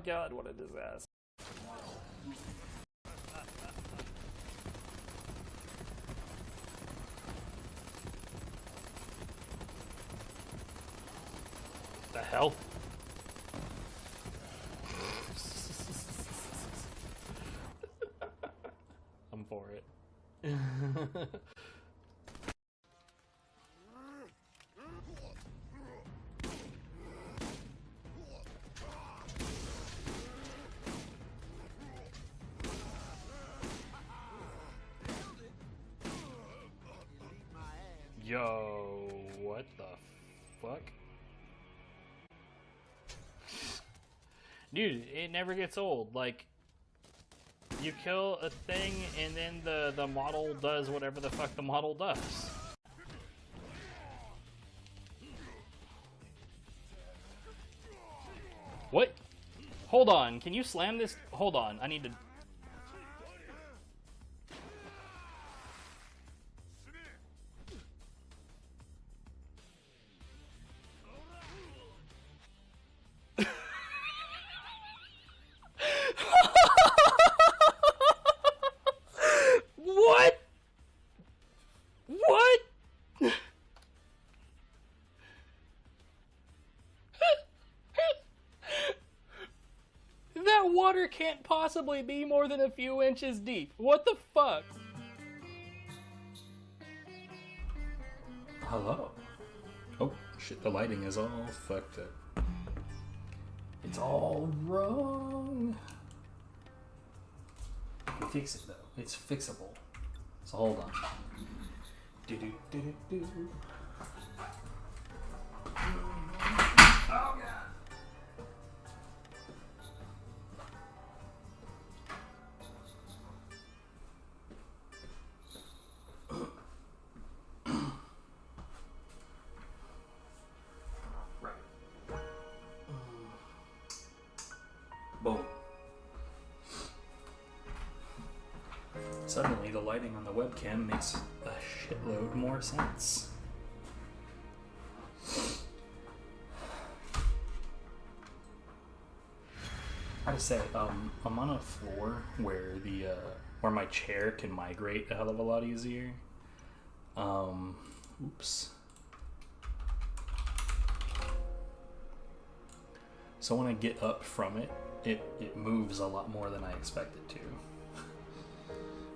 god, what a disaster. The hell? I'm for it. Yo, what the fuck? Dude, it never gets old. Like, you kill a thing and then the model does whatever the fuck the model does. What? Hold on, can you slam this? Hold on, I need to... What? What? That water can't possibly be more than a few inches deep. What the fuck? Hello? Oh, shit, the lighting is all fucked up. It's all wrong. We fix it though. It's fixable. So hold on. Do do do do do. Oh god. Right. Boom. Suddenly, the lighting on the webcam makes a shitload more sense. How to say, I'm on a floor where where my chair can migrate a hell of a lot easier. Oops. So when I get up from it, it moves a lot more than I expect it to.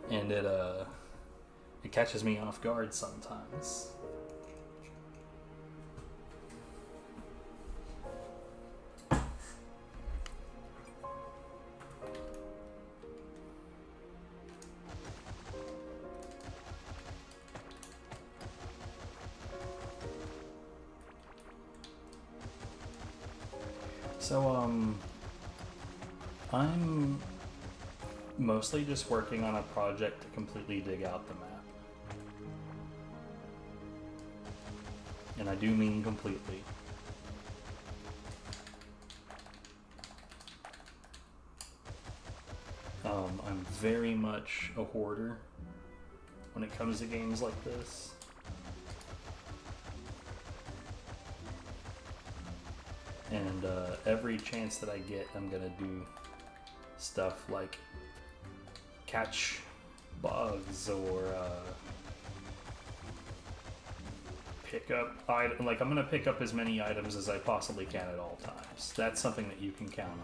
And it catches me off guard sometimes. So I'm mostly just working on a project to completely dig out the map. And I do mean completely. I'm very much a hoarder when it comes to games like this. And every chance that I get, I'm gonna do stuff like catch bugs or pick up like I'm gonna pick up as many items as I possibly can at all times. That's something that you can count on.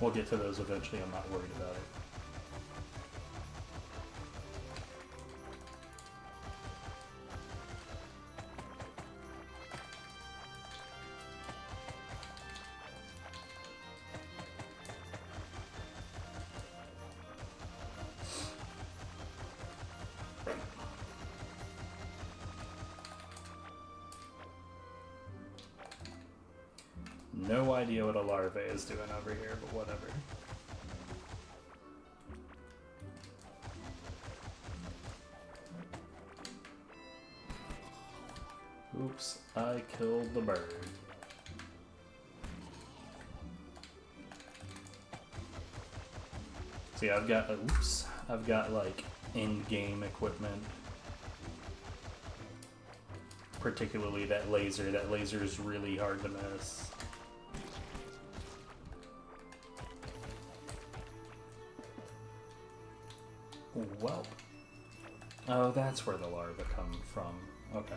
We'll get to those eventually, I'm not worried about it. No idea what a larva is doing over here, but whatever. Oops, I killed the bird. See, I've got like in-game equipment. Particularly that laser. That laser is really hard to miss. Well. Oh, that's where the larvae come from. Okay.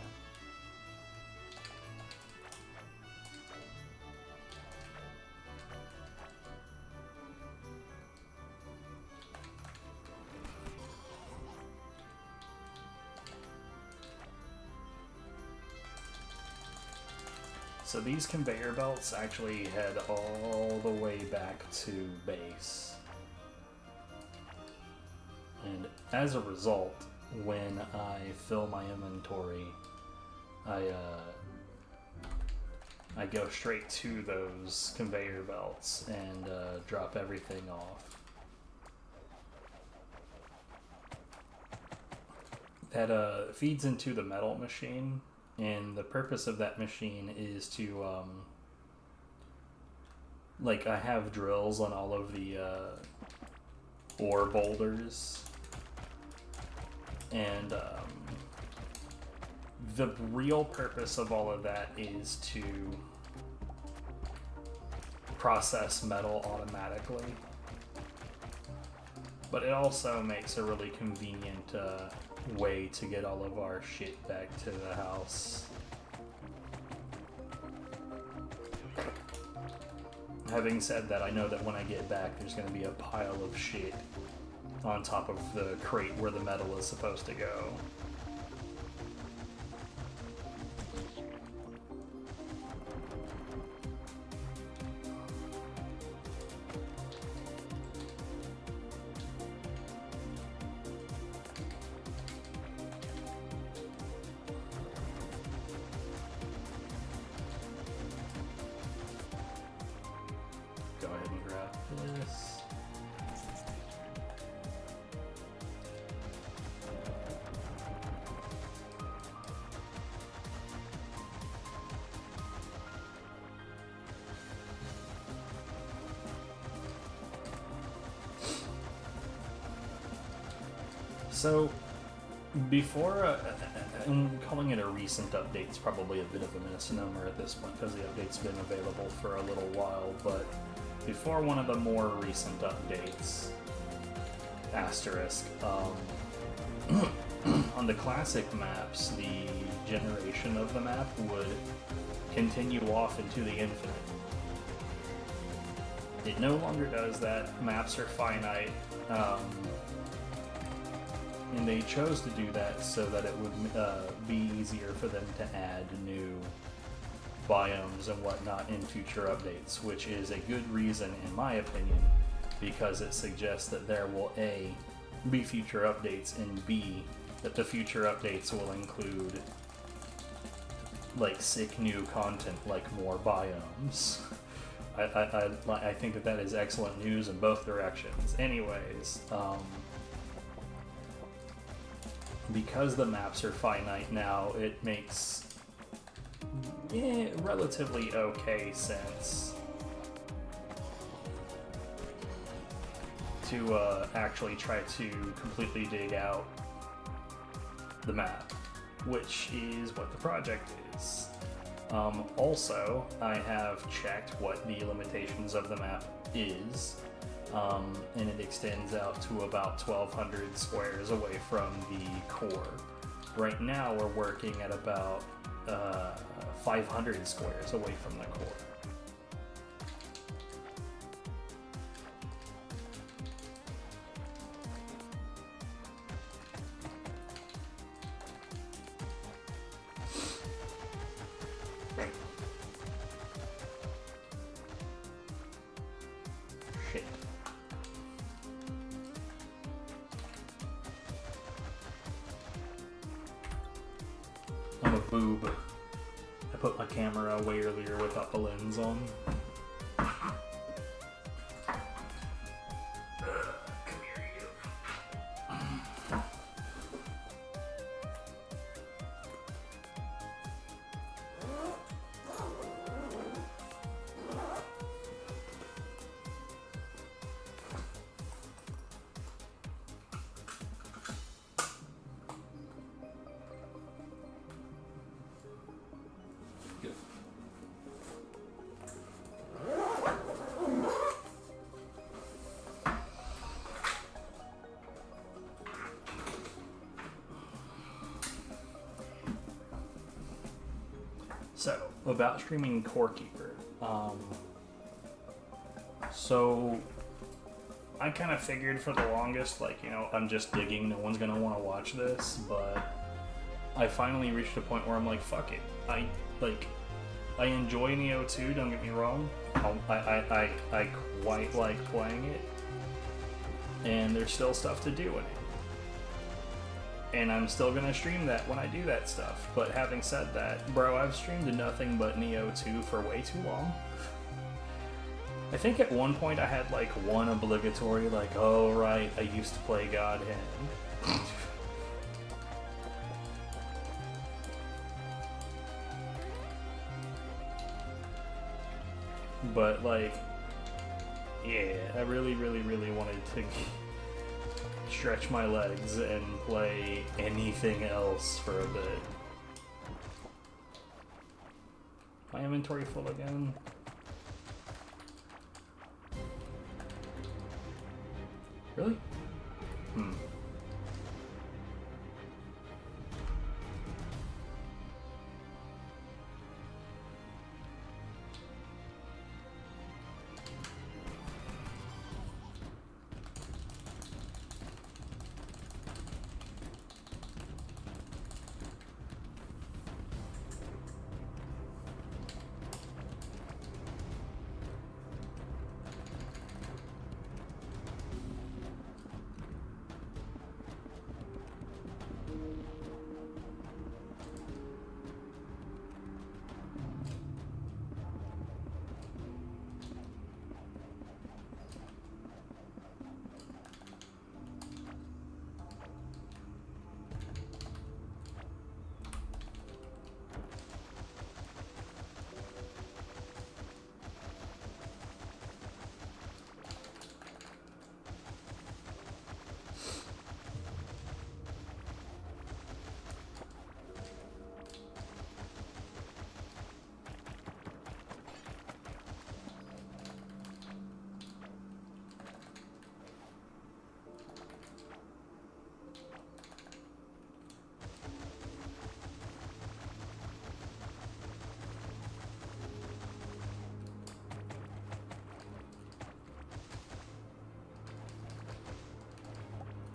So these conveyor belts actually head all the way back to base. And as a result, when I fill my inventory, I go straight to those conveyor belts and drop everything off. That feeds into the metal machine, and the purpose of that machine is to like, I have drills on all of the ore boulders, and the real purpose of all of that is to process metal automatically, but it also makes a really convenient way to get all of our shit back to the house. Having said that, I know that when I get back, there's going to be a pile of shit on top of the crate where the metal is supposed to go. Go ahead and grab this. So, before, and calling it a recent update is probably a bit of a misnomer at this point because the update's been available for a little while, but before one of the more recent updates, asterisk, on the classic maps, the generation of the map would continue off into the infinite. It no longer does that. Maps are finite. And they chose to do that so that it would be easier for them to add new biomes and whatnot in future updates, which is a good reason, in my opinion, because it suggests that there will A, be future updates, and B, that the future updates will include like sick new content, like more biomes. I think that is excellent news in both directions. Anyways, because the maps are finite now, it makes relatively okay sense to actually try to completely dig out the map, which is what the project is. Also, I have checked what the limitations of the map is, and it extends out to about 1,200 squares away from the core. Right now, we're working at about 500 squares away from the core. Shit. I'm a boob. I put my camera way earlier without the lens on. Come here, you. So, about streaming Core Keeper. So, I kind of figured for the longest, like, you know, I'm just digging, no one's gonna want to watch this, but I finally reached a point where I'm like, fuck it. I enjoy Neo 2, don't get me wrong. I quite like playing it, and there's still stuff to do in it. And I'm still gonna stream that when I do that stuff. But having said that, bro, I've streamed nothing but Neo 2 for way too long. I think at one point I had like one obligatory, like, oh right, I used to play God Hand. But like, yeah, I really wanted to stretch my legs and play anything else for a bit. My inventory full again. Really?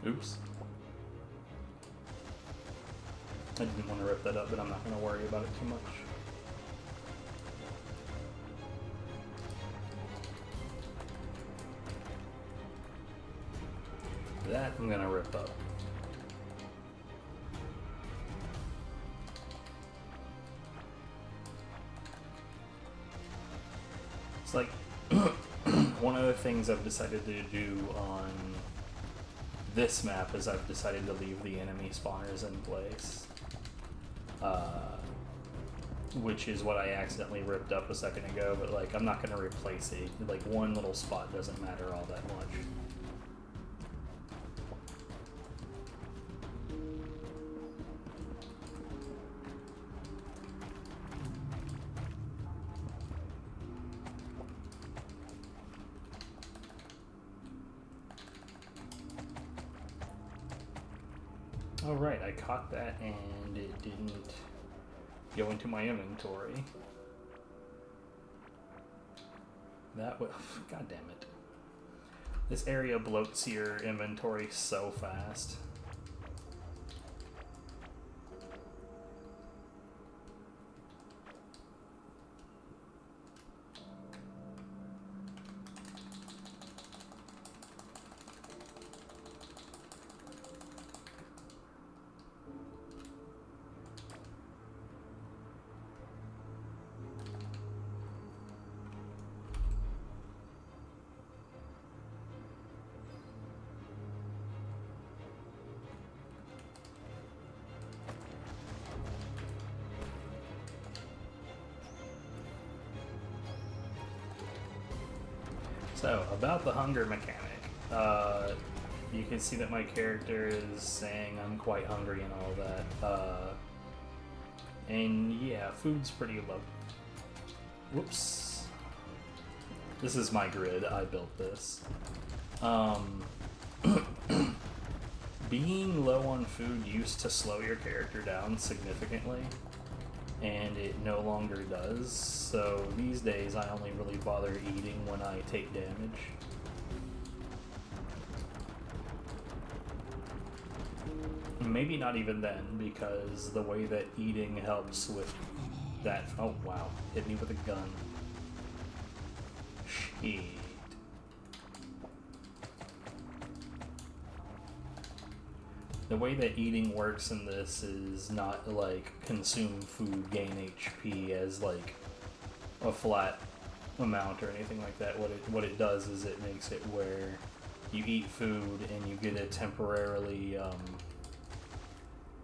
Oops. I didn't want to rip that up, but I'm not going to worry about it too much. That I'm going to rip up. It's like one of the things I've decided to do on this map is I've decided to leave the enemy spawners in place, which is what I accidentally ripped up a second ago, but like I'm not going to replace it. Like one little spot doesn't matter all that much. Oh right, I caught that and it didn't go into my inventory. That was, god damn it. This area bloats your inventory so fast. So, about the hunger mechanic, you can see that my character is saying I'm quite hungry and all that, and yeah, food's pretty low. Whoops. This is my grid, I built this. Being low on food used to slow your character down significantly. and it no longer does. So these days I only really bother eating when I take damage. Maybe not even then, because the way that eating helps with that... Oh wow, hit me with a gun. Shit. The way that eating works in this is not like consume food, gain HP as like a flat amount or anything like that. What it does is it makes it where you eat food and you get a temporarily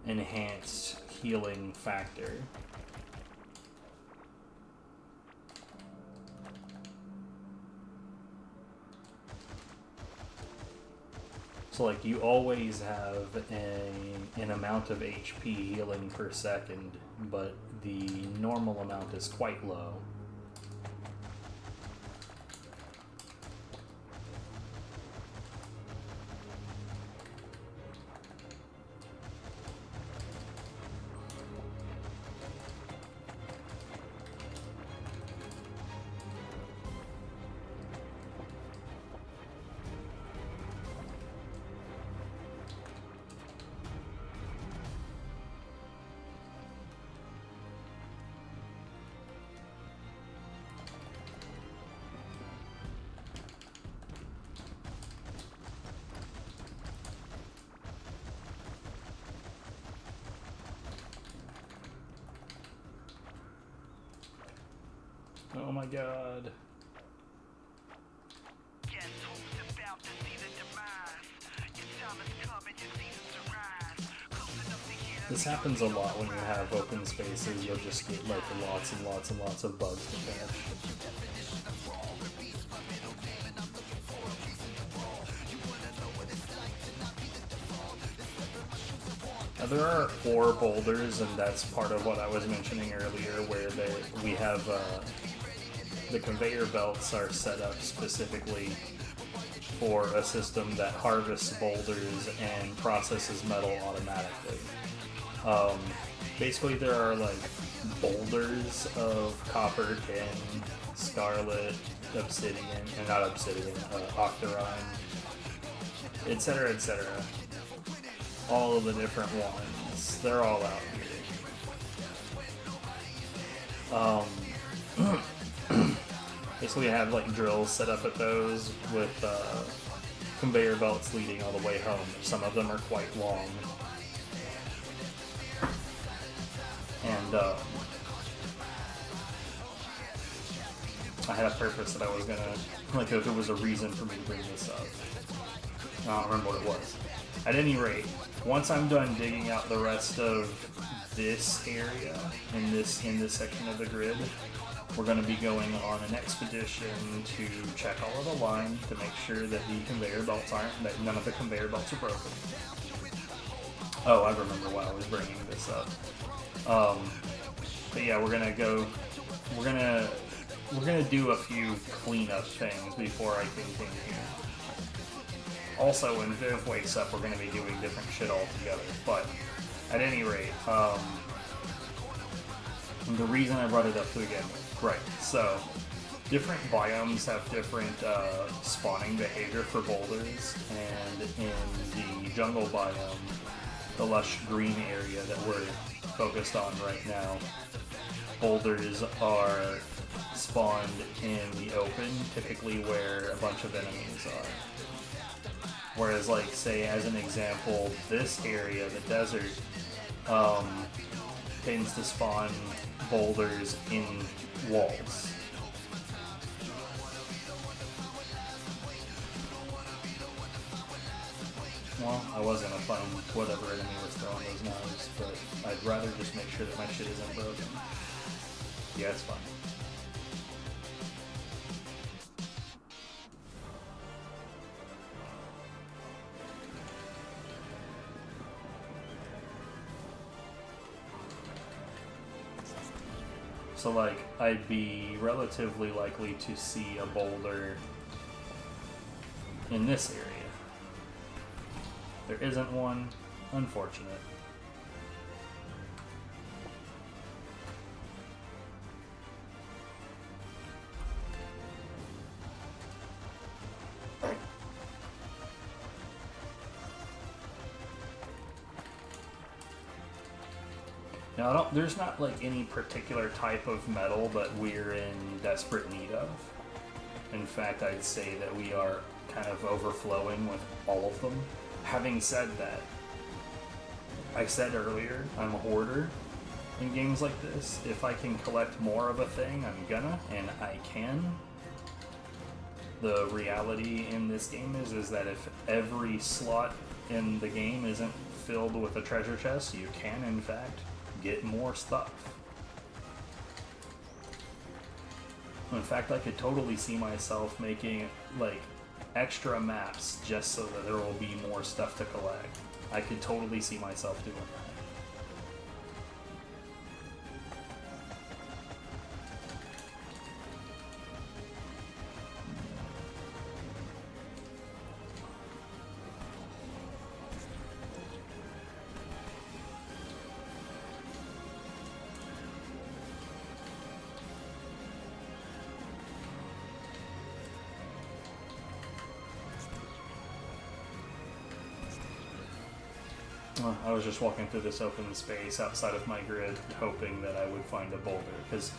enhanced healing factor. So like you always have an amount of HP healing per second, but the normal amount is quite low. Oh my god. This happens a lot when you have open spaces. You'll just get like lots and lots and lots of bugs to catch. There are 4 boulders, and that's part of what I was mentioning earlier, where we have the conveyor belts are set up specifically for a system that harvests boulders and processes metal automatically. Basically, there are like boulders of copper, tin, scarlet, obsidian, and not obsidian, octarine, etc., etc. All of the different ones. They're all out here. Basically, I have like drills set up at those with conveyor belts leading all the way home. Some of them are quite long. And I had a purpose that I was gonna, like, if there was a reason for me to bring this up. I don't remember what it was. At any rate, once I'm done digging out the rest of this area in this section of the grid, we're going to be going on an expedition to check all of the line to make sure that the conveyor belts that none of the conveyor belts are broken. Oh, I remember why I was bringing this up. But yeah, we're gonna do a few cleanup things before I continue. Also, when Viv wakes up, we're going to be doing different shit altogether. But at any rate, the reason I brought it up to begin with, right? So, different biomes have different spawning behavior for boulders, and in the jungle biome, the lush green area that we're focused on right now, boulders are spawned in the open, typically where a bunch of enemies are. Whereas, like, say, as an example, this area, the desert, tends to spawn boulders in walls. Well, I was gonna find whatever enemy was throwing those knives, but I'd rather just make sure that my shit isn't broken. Yeah, it's fine. So, like, I'd be relatively likely to see a boulder in this area. There isn't one, unfortunate. Now, there's not like any particular type of metal that we're in desperate need of. In fact, I'd say that we are kind of overflowing with all of them. Having said that, I said earlier, I'm a hoarder in games like this. If I can collect more of a thing, I'm gonna, and I can. The reality in this game is that if every slot in the game isn't filled with a treasure chest, you can, in fact, get more stuff. In fact, I could totally see myself making, like, extra maps just so that there will be more stuff to collect. I could totally see myself doing that. I was just walking through this open space outside of my grid, hoping that I would find a boulder. Because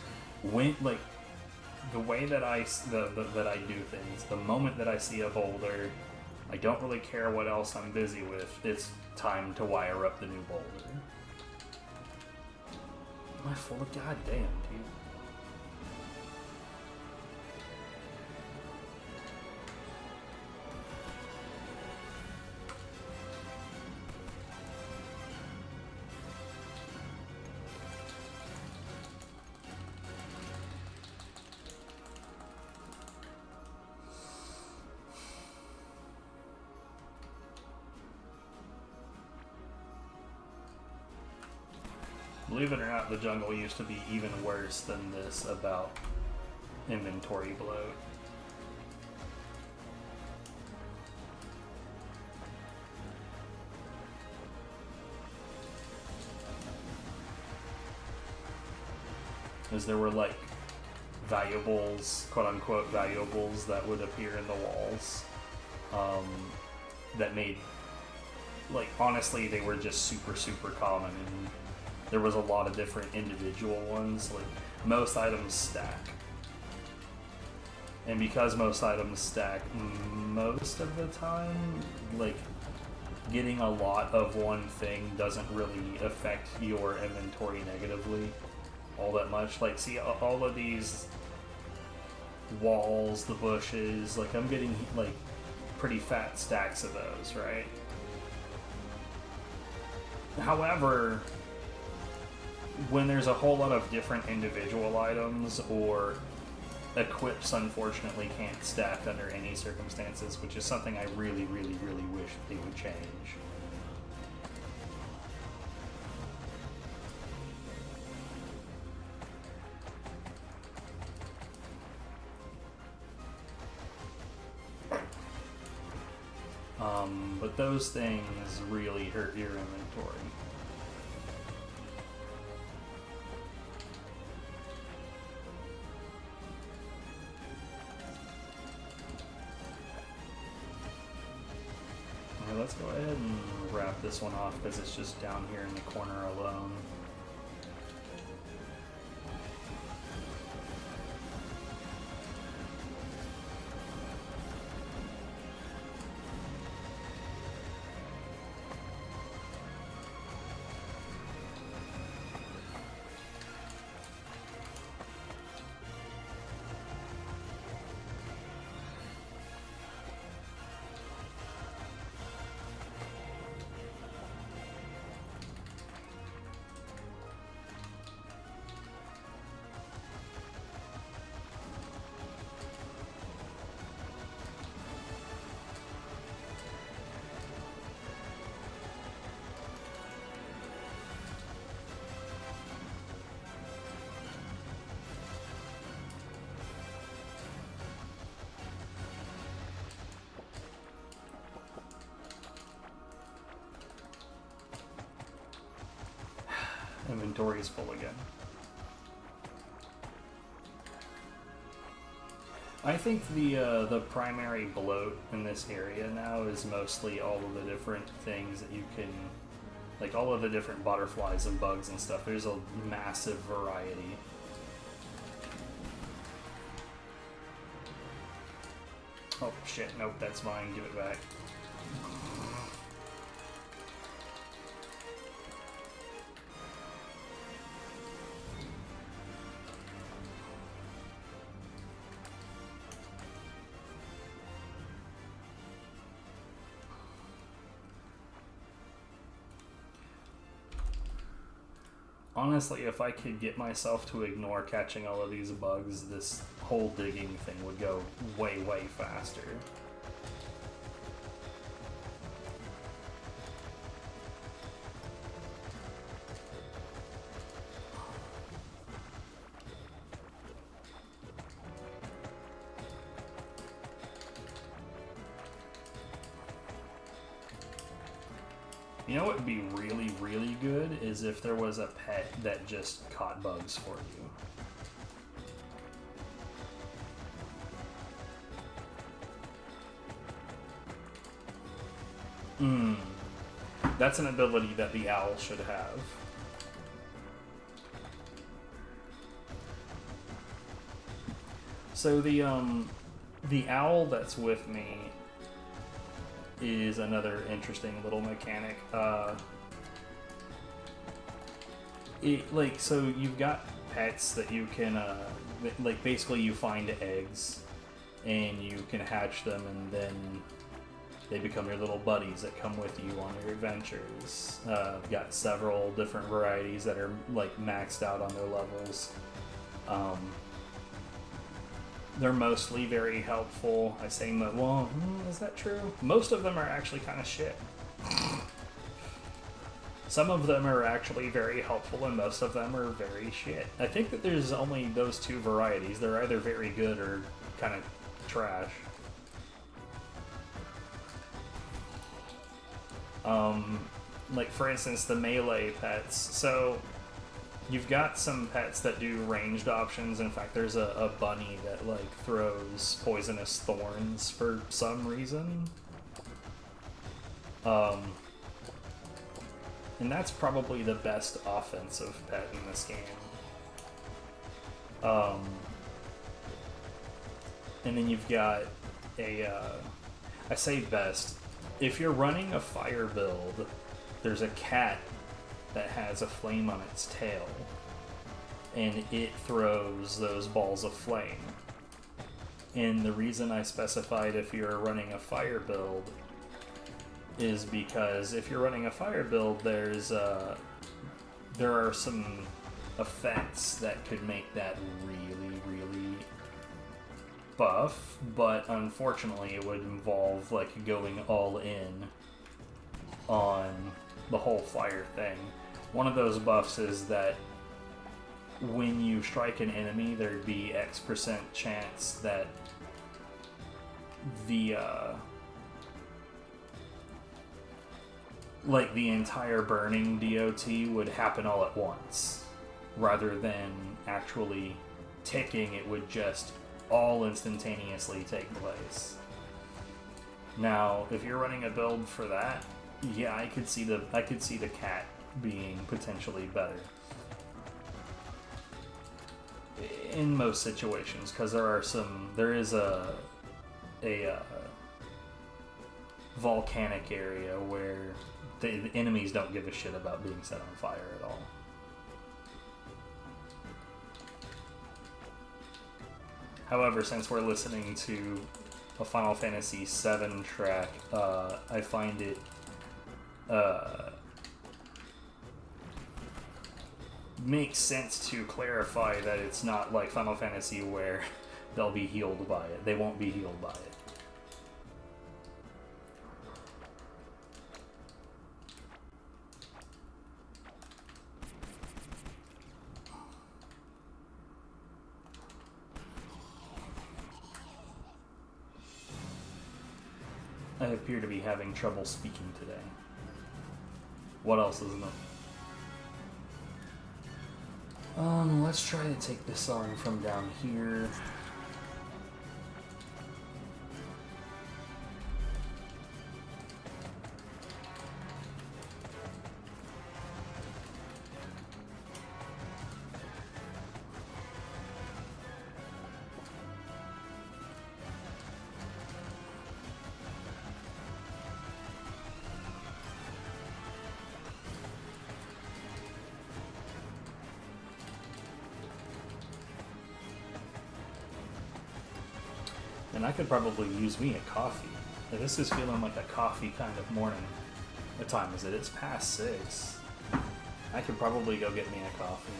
when, like, the way that that I do things, the moment that I see a boulder, I don't really care what else I'm busy with. It's time to wire up the new boulder. Am I full of goddamn, dude? Believe it or not, the jungle used to be even worse than this about inventory bloat. Because there were, like, valuables, quote-unquote valuables, that would appear in the walls, that made, like, honestly, they were just super, super common, and there was a lot of different individual ones. Like, most items stack. And because most items stack, most of the time, like, getting a lot of one thing doesn't really affect your inventory negatively all that much. Like, see, all of these walls, the bushes, like, I'm getting, like, pretty fat stacks of those, right? However, when there's a whole lot of different individual items, or equips unfortunately can't stack under any circumstances, which is something I really, really, really wish they would change. But those things really hurt your inventory. Let's go ahead and wrap this one off because it's just down here in the corner alone. Inventory is full again. I think the primary bloat in this area now is mostly all of the different things that you can Like all of the different butterflies and bugs and stuff, there's a massive variety. Oh shit, nope, that's mine, give it back. Honestly, if I could get myself to ignore catching all of these bugs, this whole digging thing would go way, way faster. You know what would be really, really good is if there was a pet that just caught bugs for you. That's an ability that the owl should have. So the owl that's with me is another interesting little mechanic. So you've got pets that you can, like basically you find eggs and you can hatch them and then they become your little buddies that come with you on your adventures. I've got several different varieties that are like maxed out on their levels. They're mostly very helpful. I say, well, is that true? Most of them are actually kind of shit. Some of them are actually very helpful, and most of them are very shit. I think that there's only those two varieties. They're either very good or kind of trash. Like, for instance, the melee pets. So you've got some pets that do ranged options. In fact, there's a bunny that like throws poisonous thorns for some reason. And that's probably the best offensive pet in this game. And then you've got I say best, if you're running a fire build, there's a cat that has a flame on its tail, and it throws those balls of flame. And the reason I specified if you're running a fire build is because if you're running a fire build, there are some effects that could make that really, really buff, but unfortunately it would involve like going all in on the whole fire thing. One of those buffs is that when you strike an enemy, there'd be X% chance that the entire burning DOT would happen all at once. Rather than actually ticking, it would just all instantaneously take place. Now, if you're running a build for that, yeah, I could see the cat being potentially better in most situations, because there is a volcanic area where the enemies don't give a shit about being set on fire at all. However, since we're listening to a Final Fantasy VII track, I find it makes sense to clarify that it's not like Final Fantasy where they'll be healed by it. They won't be healed by it. I appear to be having trouble speaking today. What else is new? Let's try to take this on from down here. And I could probably use me a coffee. This is feeling like a coffee kind of morning. What time is it? It's past 6. I could probably go get me a coffee.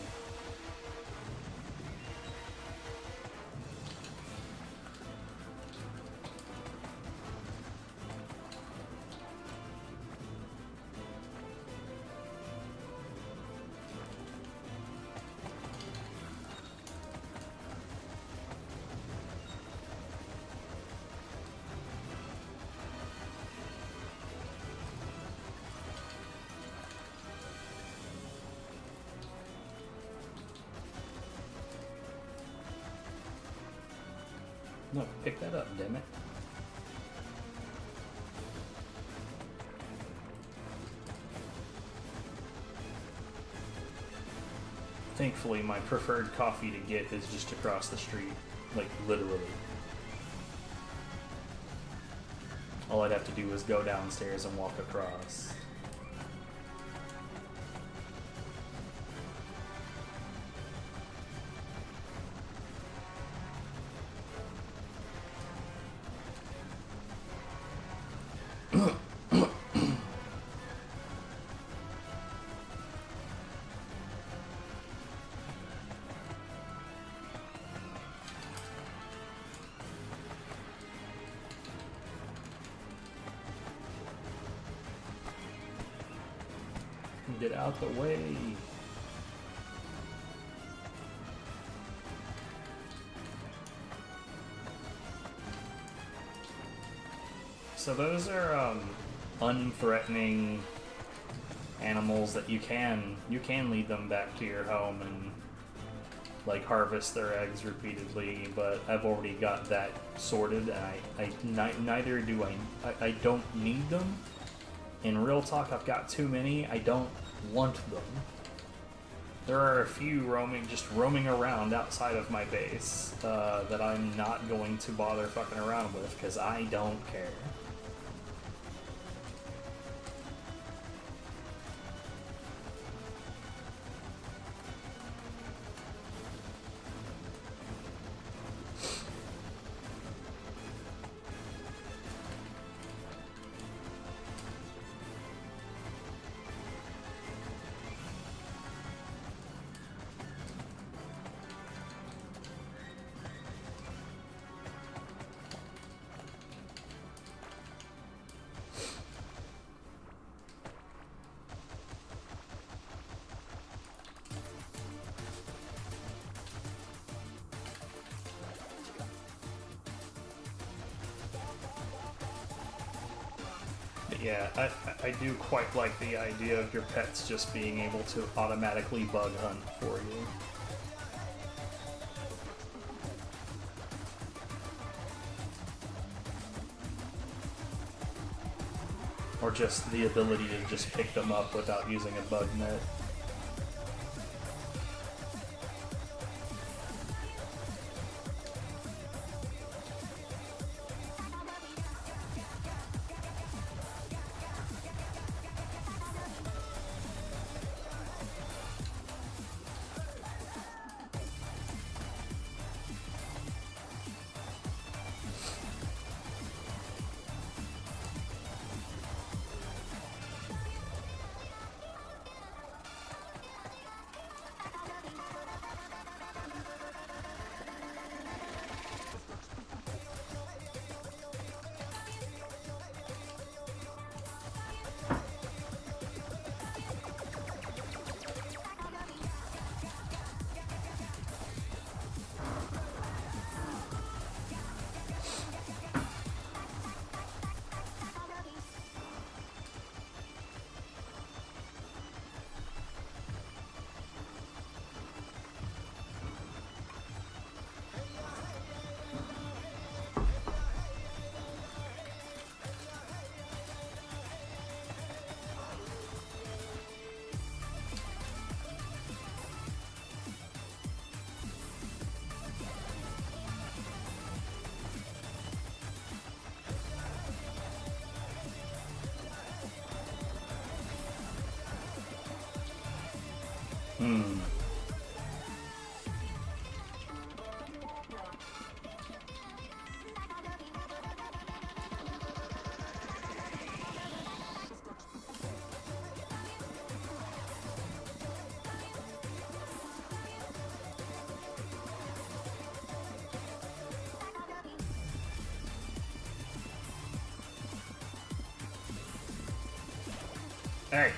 No, pick that up, damn it. Thankfully, my preferred coffee to get is just across the street. Like, literally. All I'd have to do is go downstairs and walk across. Get out the way. So those are unthreatening animals that you can lead them back to your home and like harvest their eggs repeatedly, but I've already got that sorted, and neither do I don't need them. In real talk, I've got too many. I don't want them. There are a few roaming around outside of my base that I'm not going to bother fucking around with because I don't care. Yeah, I do quite like the idea of your pets just being able to automatically bug hunt for you. Or just the ability to just pick them up without using a bug net. Hey!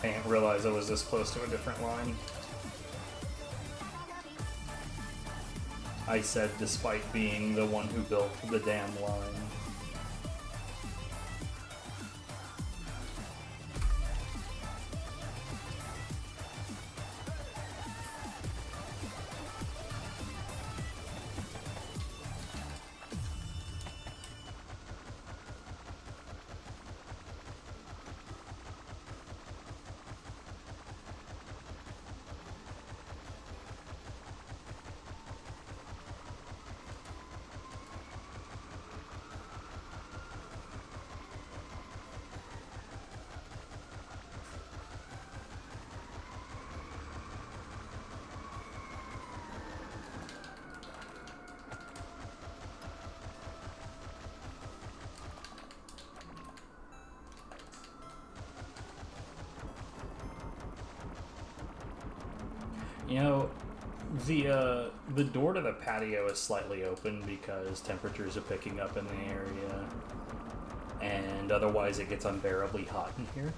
I didn't realize I was this close to a different line. I said despite being the one who built the damn line. You know, the door to the patio is slightly open because temperatures are picking up in the area, and otherwise it gets unbearably hot in here.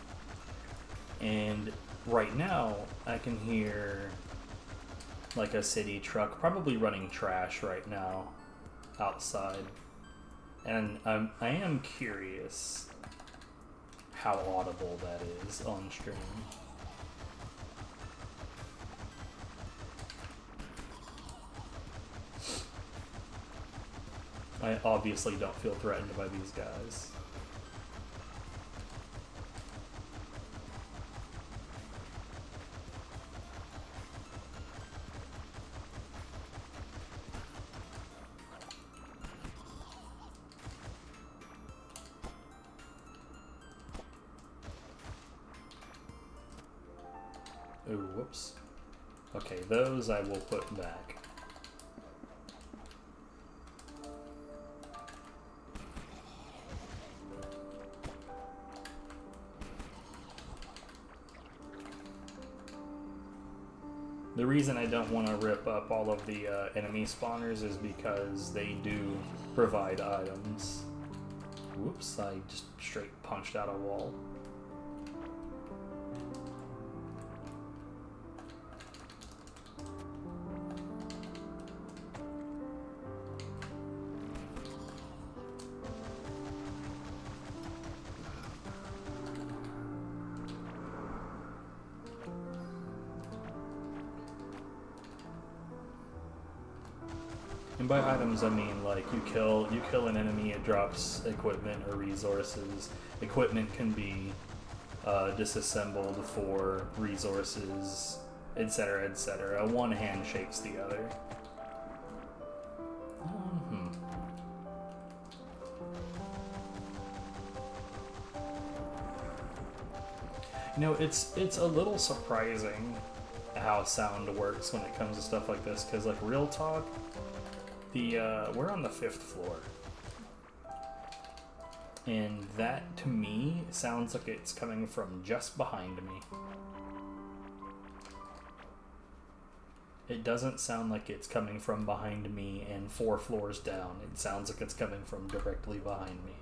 And right now, I can hear like a city truck probably running trash right now outside, and I am curious how audible that is on stream. I obviously don't feel threatened by these guys. Oh, whoops. Okay, those I will put back. The reason I don't want to rip up all of the enemy spawners is because they do provide items. Whoops, I just straight punched out a wall. And by items, I mean like you kill an enemy, it drops equipment or resources. Equipment can be disassembled for resources, etc., etc. One hand shakes the other. You know, it's a little surprising how sound works when it comes to stuff like this, because like real talk. We're on the 5th floor, and that to me sounds like it's coming from just behind me. It doesn't sound like it's coming from behind me and 4 floors down. It sounds like it's coming from directly behind me.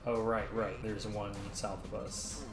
Oh, right, there's one south of us.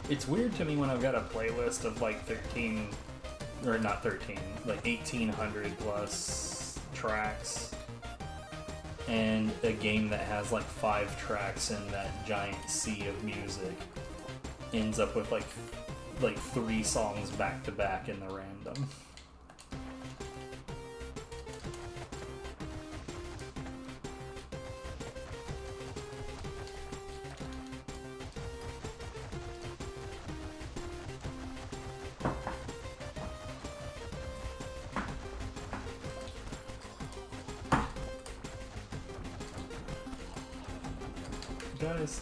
It's weird to me when I've got a playlist of like 13, or not 13, like 1,800 plus tracks, and a game that has like 5 tracks in that giant sea of music ends up with like like 3 songs back to back in the random. Guys.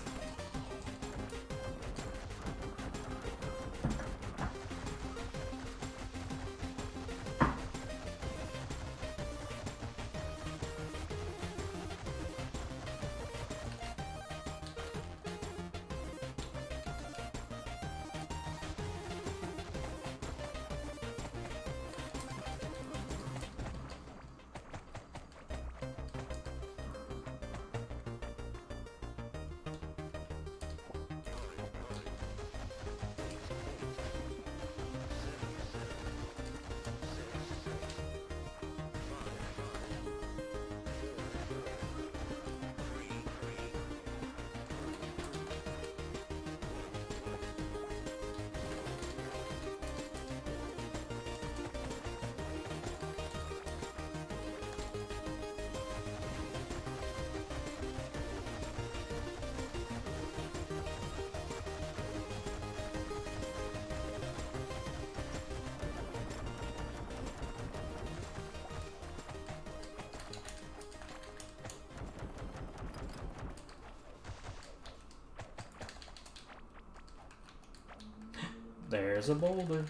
There's a boulder.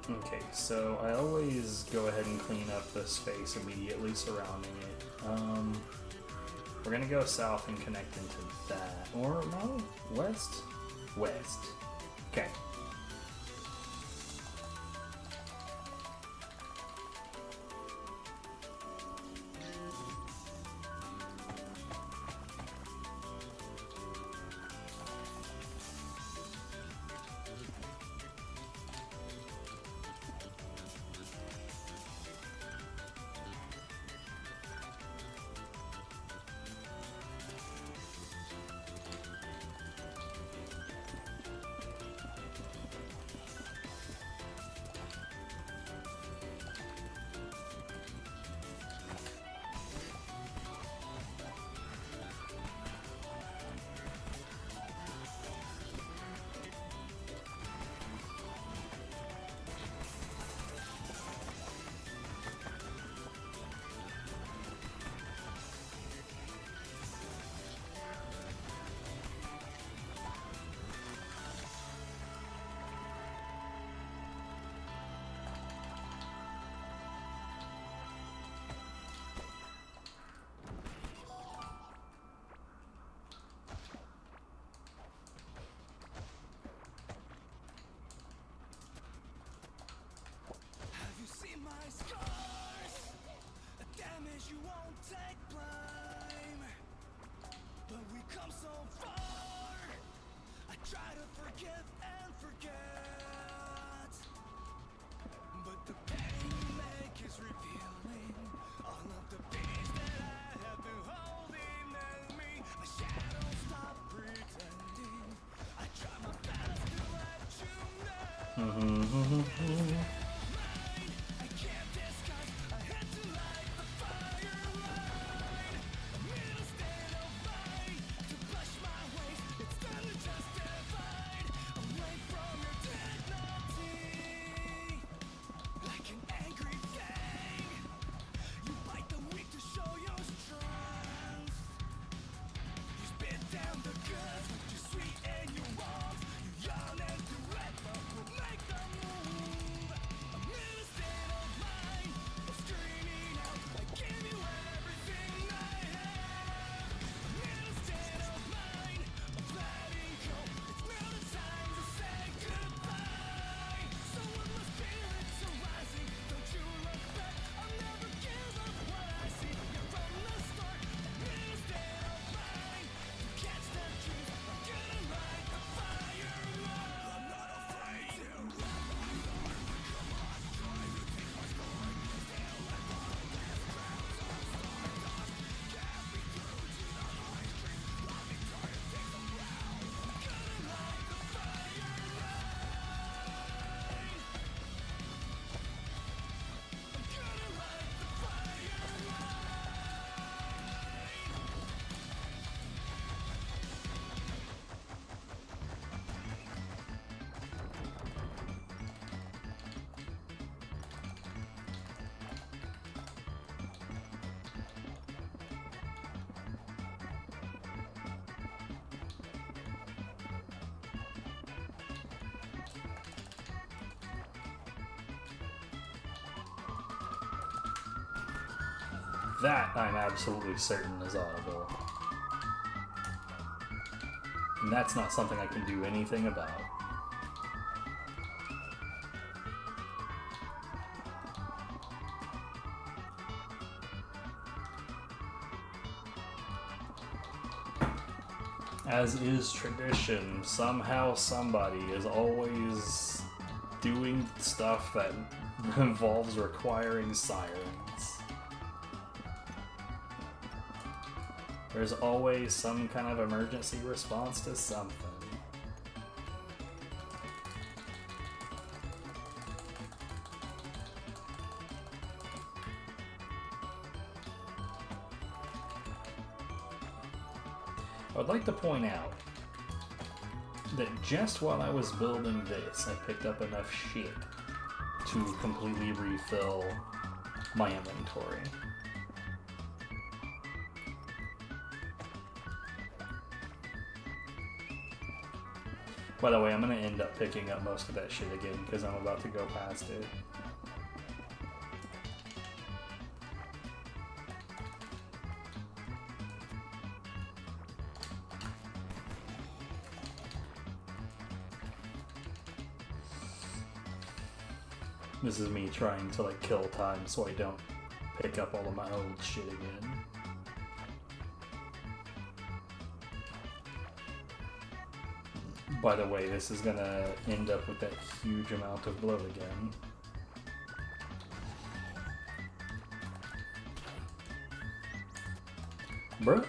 Okay, so I always go ahead and clean up the space immediately surrounding it. We're gonna go south and connect into that. Or no, west? West. Okay. That I'm absolutely certain is audible. And that's not something I can do anything about. As is tradition, somehow somebody is always doing stuff that involves requiring sirens. There's always some kind of emergency response to something. I would like to point out that just while I was building this, I picked up enough shit to completely refill my inventory. By the way, I'm going to end up picking up most of that shit again because I'm about to go past it. This is me trying to like kill time so I don't pick up all of my old shit again. By the way, this is gonna end up with that huge amount of bloat again. Bruh.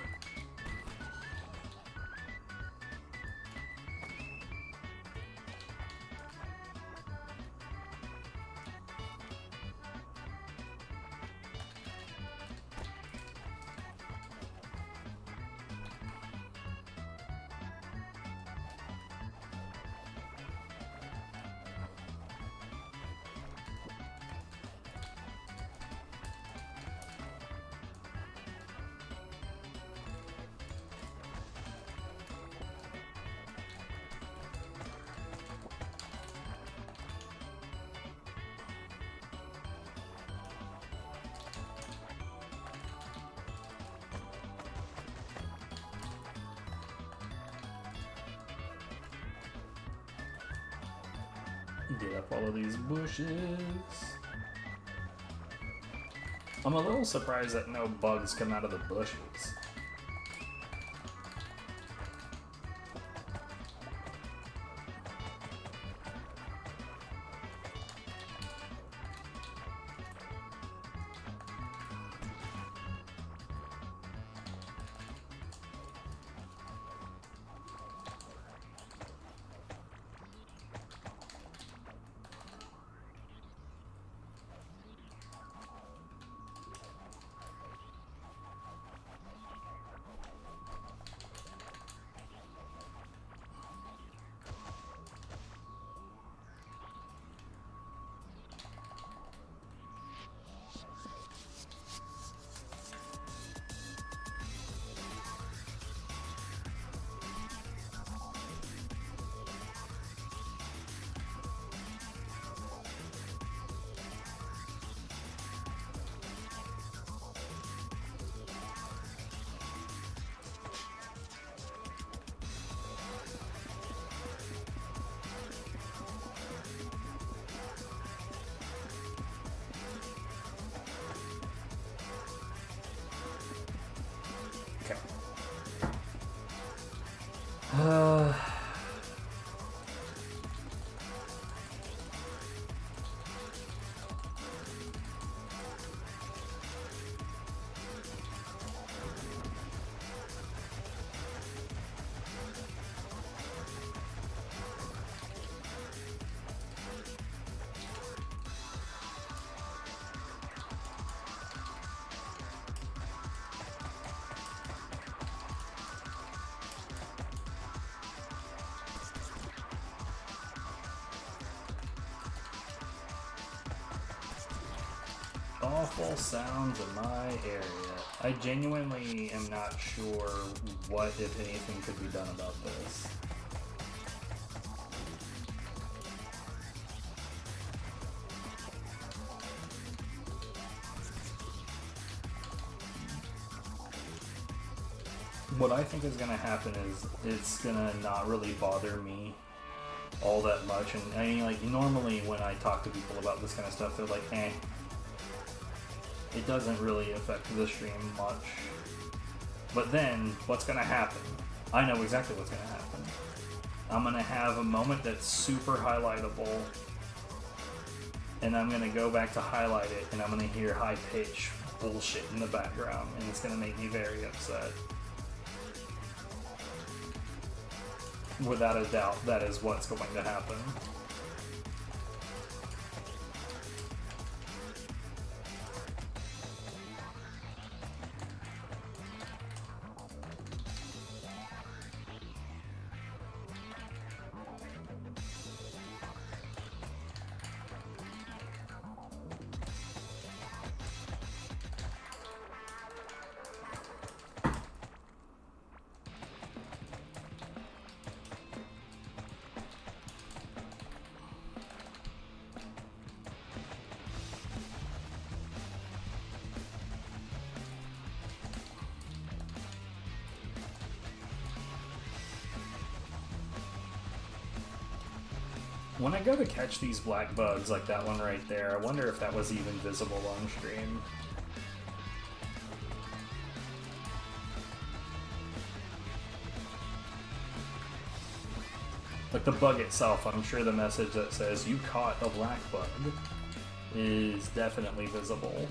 Get up all of these bushes. I'm a little surprised that no bugs come out of the bushes. Okay. Awful sounds in my area. I genuinely am not sure what, if anything, could be done about this. what I think is going to happen is it's going to not really bother me all that much. And I mean, like, normally when I talk to people about this kind of stuff, they're like, eh, it doesn't really affect the stream much. But then, what's going to happen? I know exactly what's going to happen. I'm going to have a moment that's super highlightable, and I'm going to go back to highlight it, and I'm going to hear high-pitched bullshit in the background, and it's going to make me very upset. Without a doubt, that is what's going to happen. When I go to catch these black bugs, like that one right there, I wonder if that was even visible on stream. Like the bug itself, I'm sure the message that says, "You caught a black bug," is definitely visible.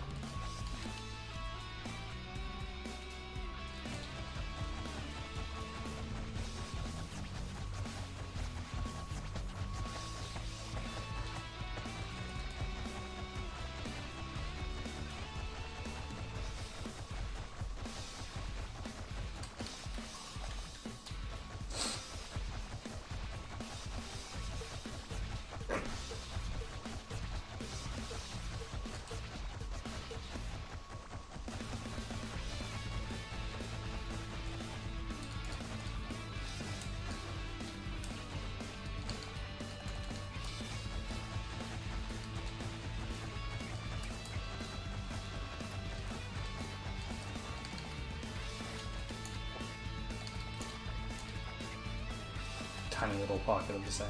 Tiny little pocket of the sand.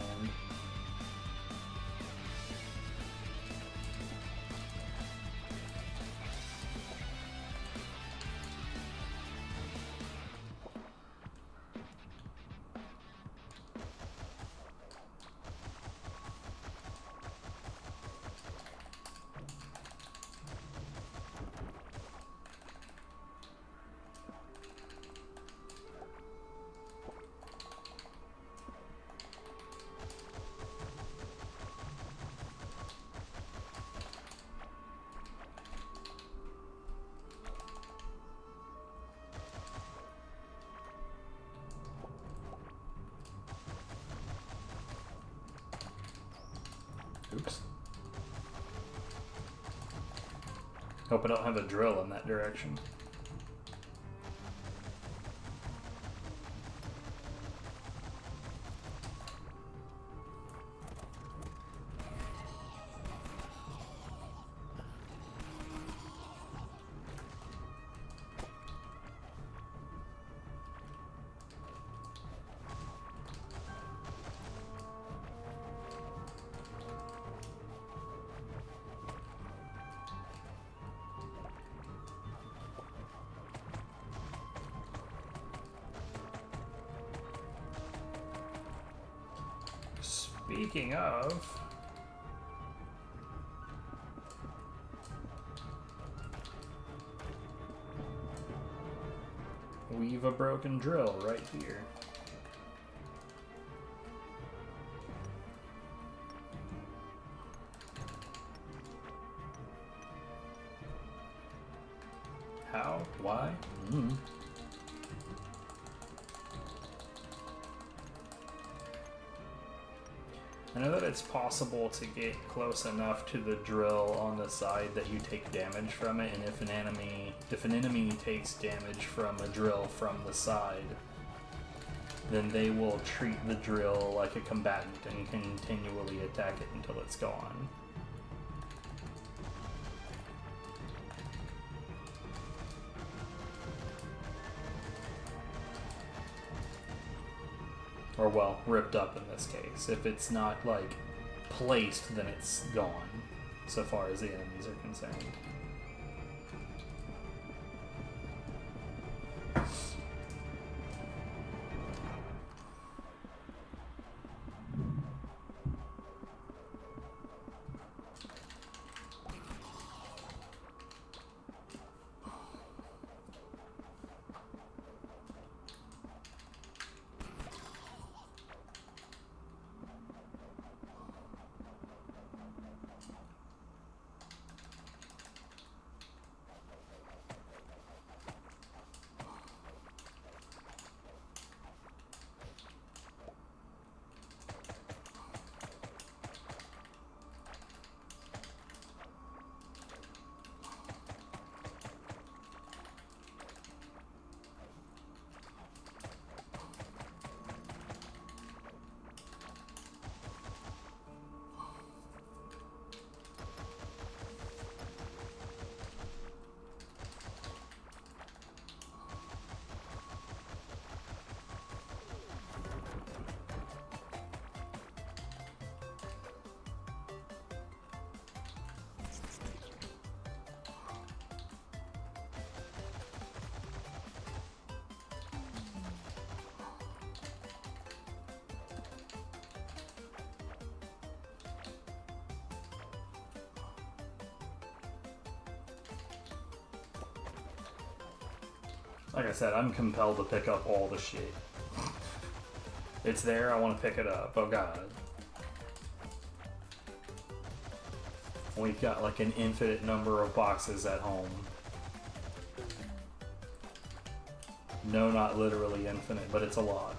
Oops. Hope I don't have a drill in that direction. Speaking of, we've a broken drill right here. How? Why? I know that it's possible to get close enough to the drill on the side that you take damage from it, and if an enemy takes damage from a drill from the side, then they will treat the drill like a combatant and continually attack it until it's gone. Or, well, ripped up in this case. If it's not, like, placed, then it's gone, so far as the enemies are concerned. Like I said, I'm compelled to pick up all the shit. It's there, I want to pick it up. Oh god. We've got like an infinite number of boxes at home. No, not literally infinite, but it's a lot.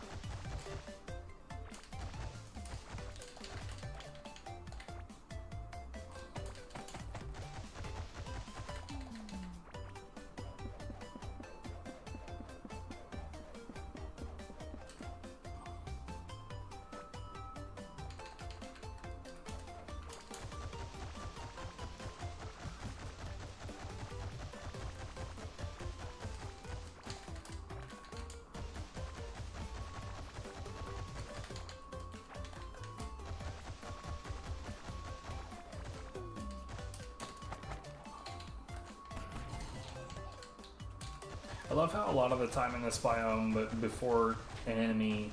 I love how a lot of the time in this biome, but before an enemy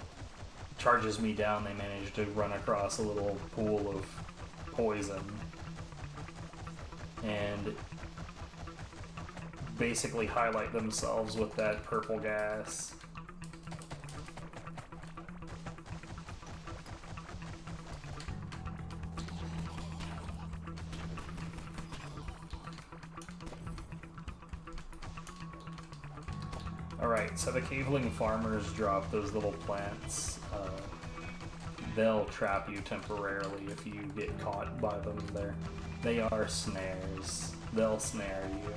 charges me down, they manage to run across a little pool of poison and basically highlight themselves with that purple gas. Alright, so the caveling farmers drop those little plants. They'll trap you temporarily if you get caught by them. They are snares. They'll snare you.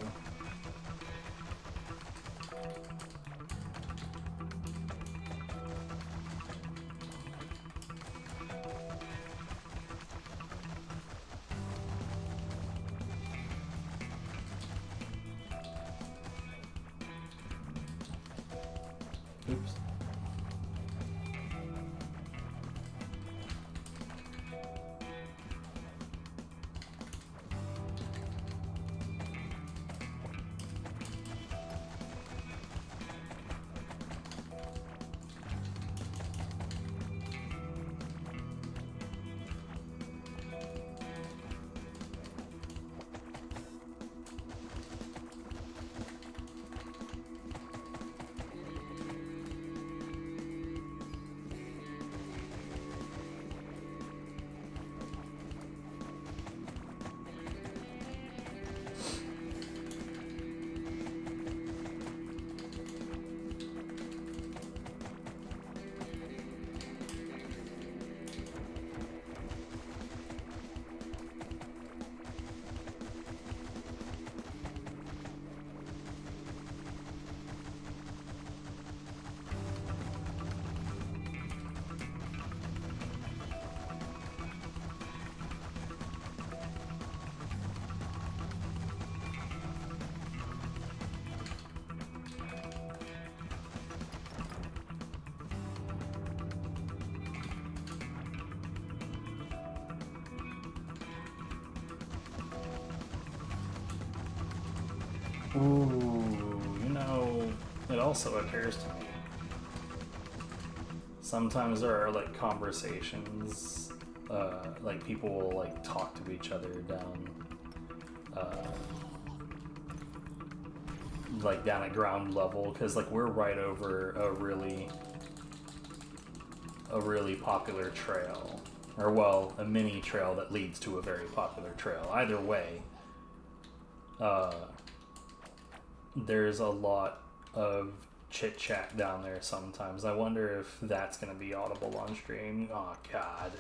Oops. Ooh, you know, it also occurs to me. Sometimes there are like conversations, like people will like talk to each other down, like down at ground level, because like we're right over a really popular trail, or well, a mini trail that leads to a very popular trail. Either way, there's a lot of chit chat down there sometimes. I wonder if that's gonna be audible on stream. Oh god.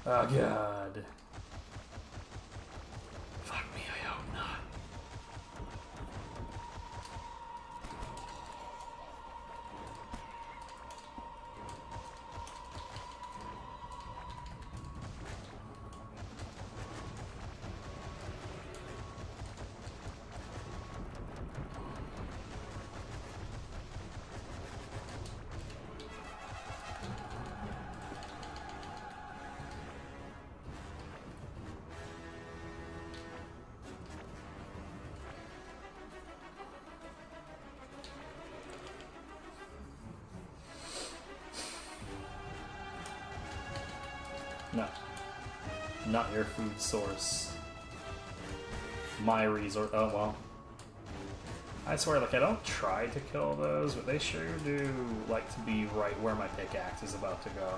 Oh god. Fuck me, I hope not. No. Not your food source. My resource. Oh, well. I swear, like, I don't try to kill those, but they sure do like to be right where my pickaxe is about to go.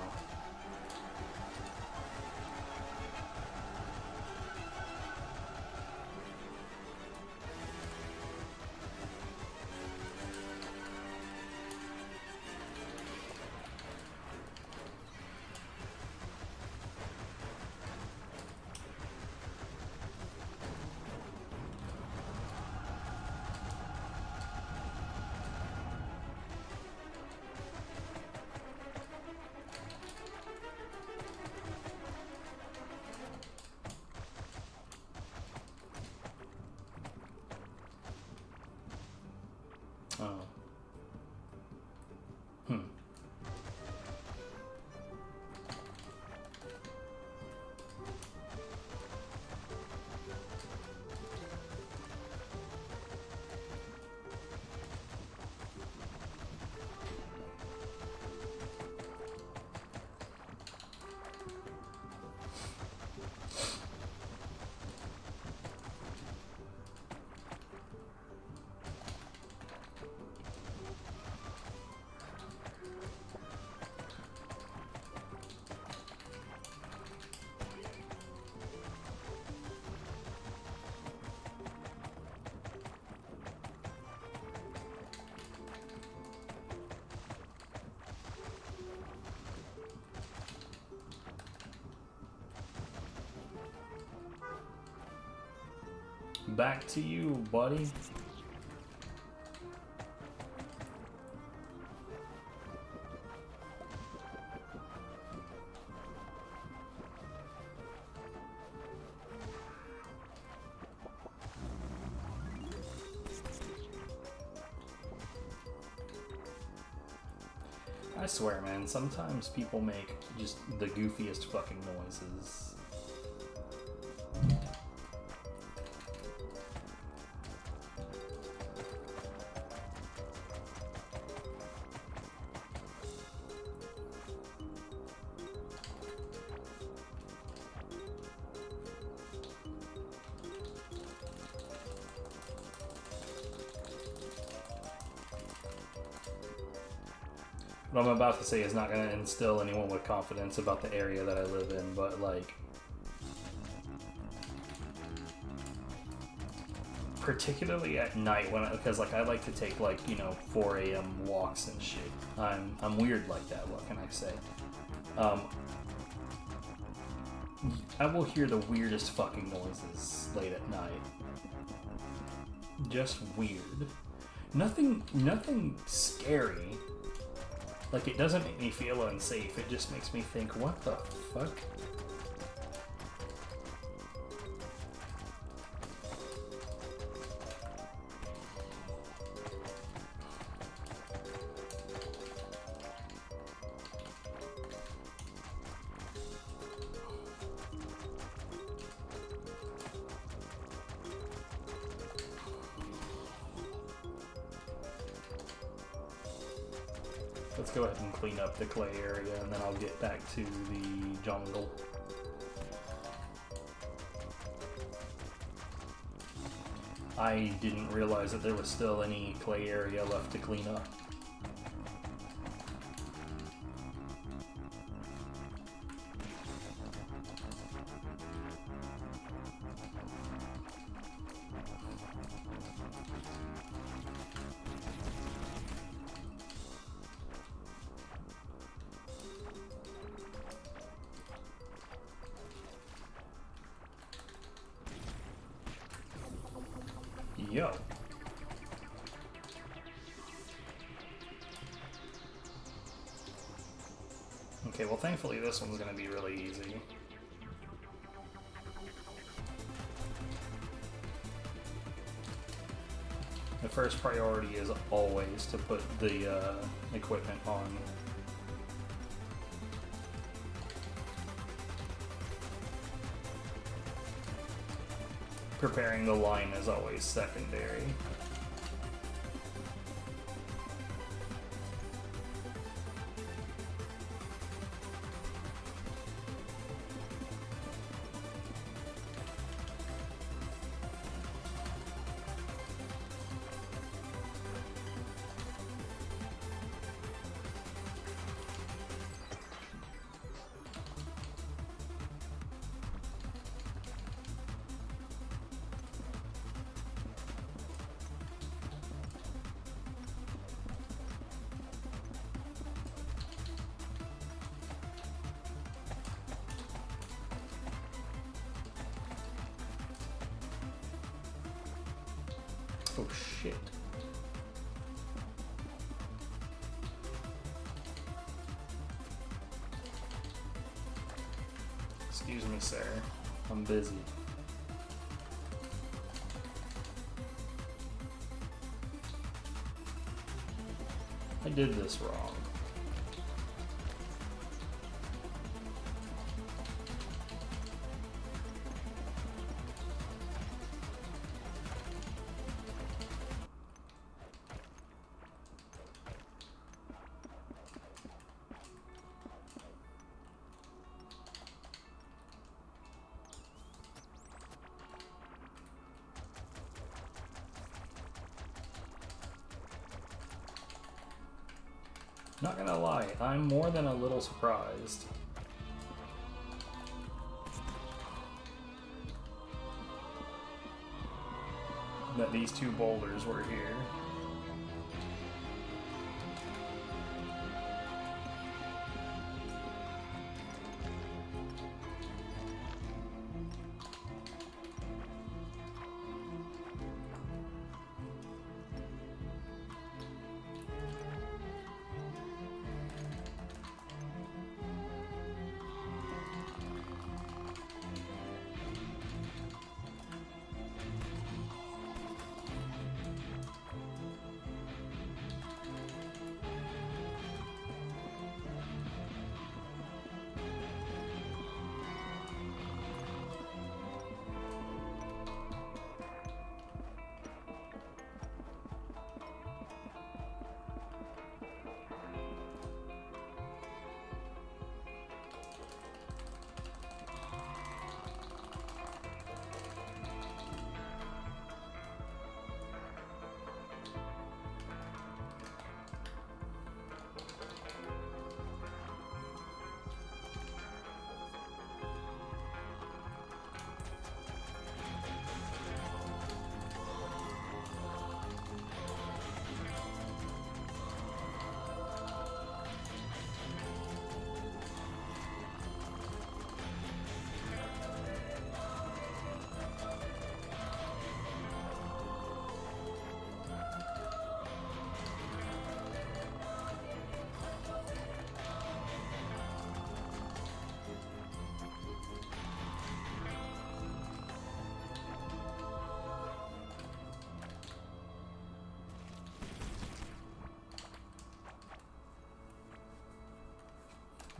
Oh. Hmm. Back to you, buddy. I swear, man, sometimes people make just the goofiest fucking noises. What I'm about to say is not going to instill anyone with confidence about the area that I live in, but like, particularly at night when because like I like to take like, you know, 4 a.m. walks and shit. I'm weird like that. What can I say? I will hear the weirdest fucking noises late at night. Just weird. Nothing scary. Like, it doesn't make me feel unsafe, it just makes me think, what the fuck? Let's go ahead and clean up the clay area, and then I'll get back to the jungle. I didn't realize that there was still any clay area left to clean up. Yo. Okay, well thankfully this one's gonna be really easy. The first priority is always to put the equipment on. Preparing the line is always secondary. Oh shit. Excuse me, sir. I'm busy. I did this wrong. Not gonna lie, I'm more than a little surprised. That these two boulders were here.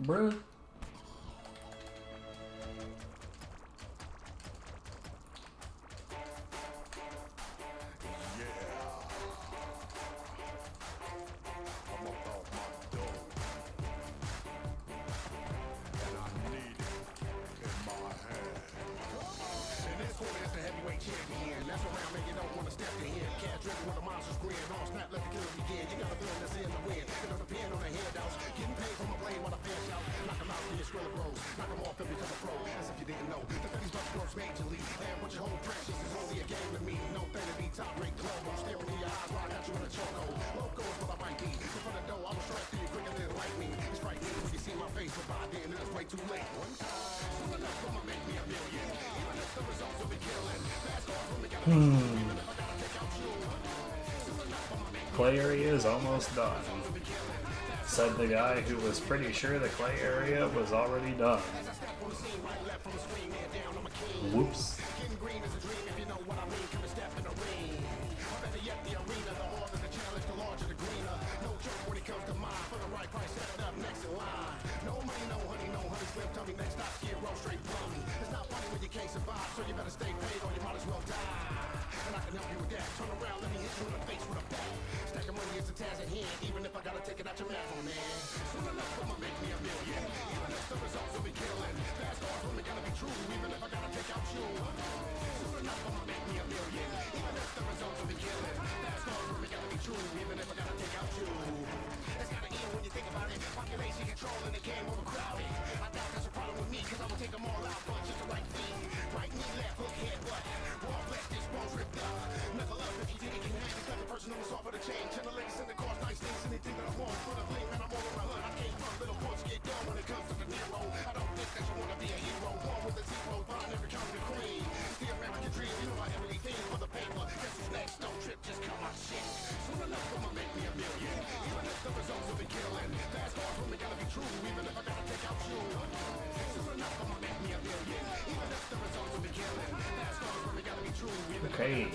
Bruh. Clay area is almost done, said the guy who was pretty sure the clay area was already done. Whoops. Okay.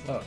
Oh.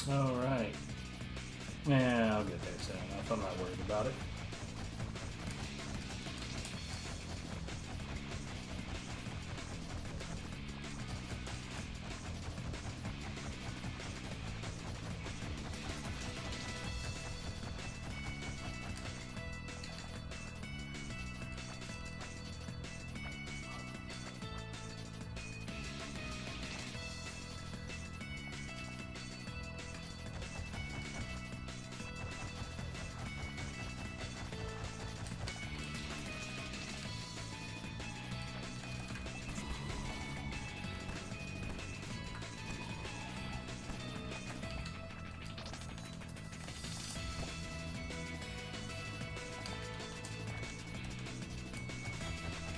Alright. Yeah, I'll get there soon enough. I'm not worried about it.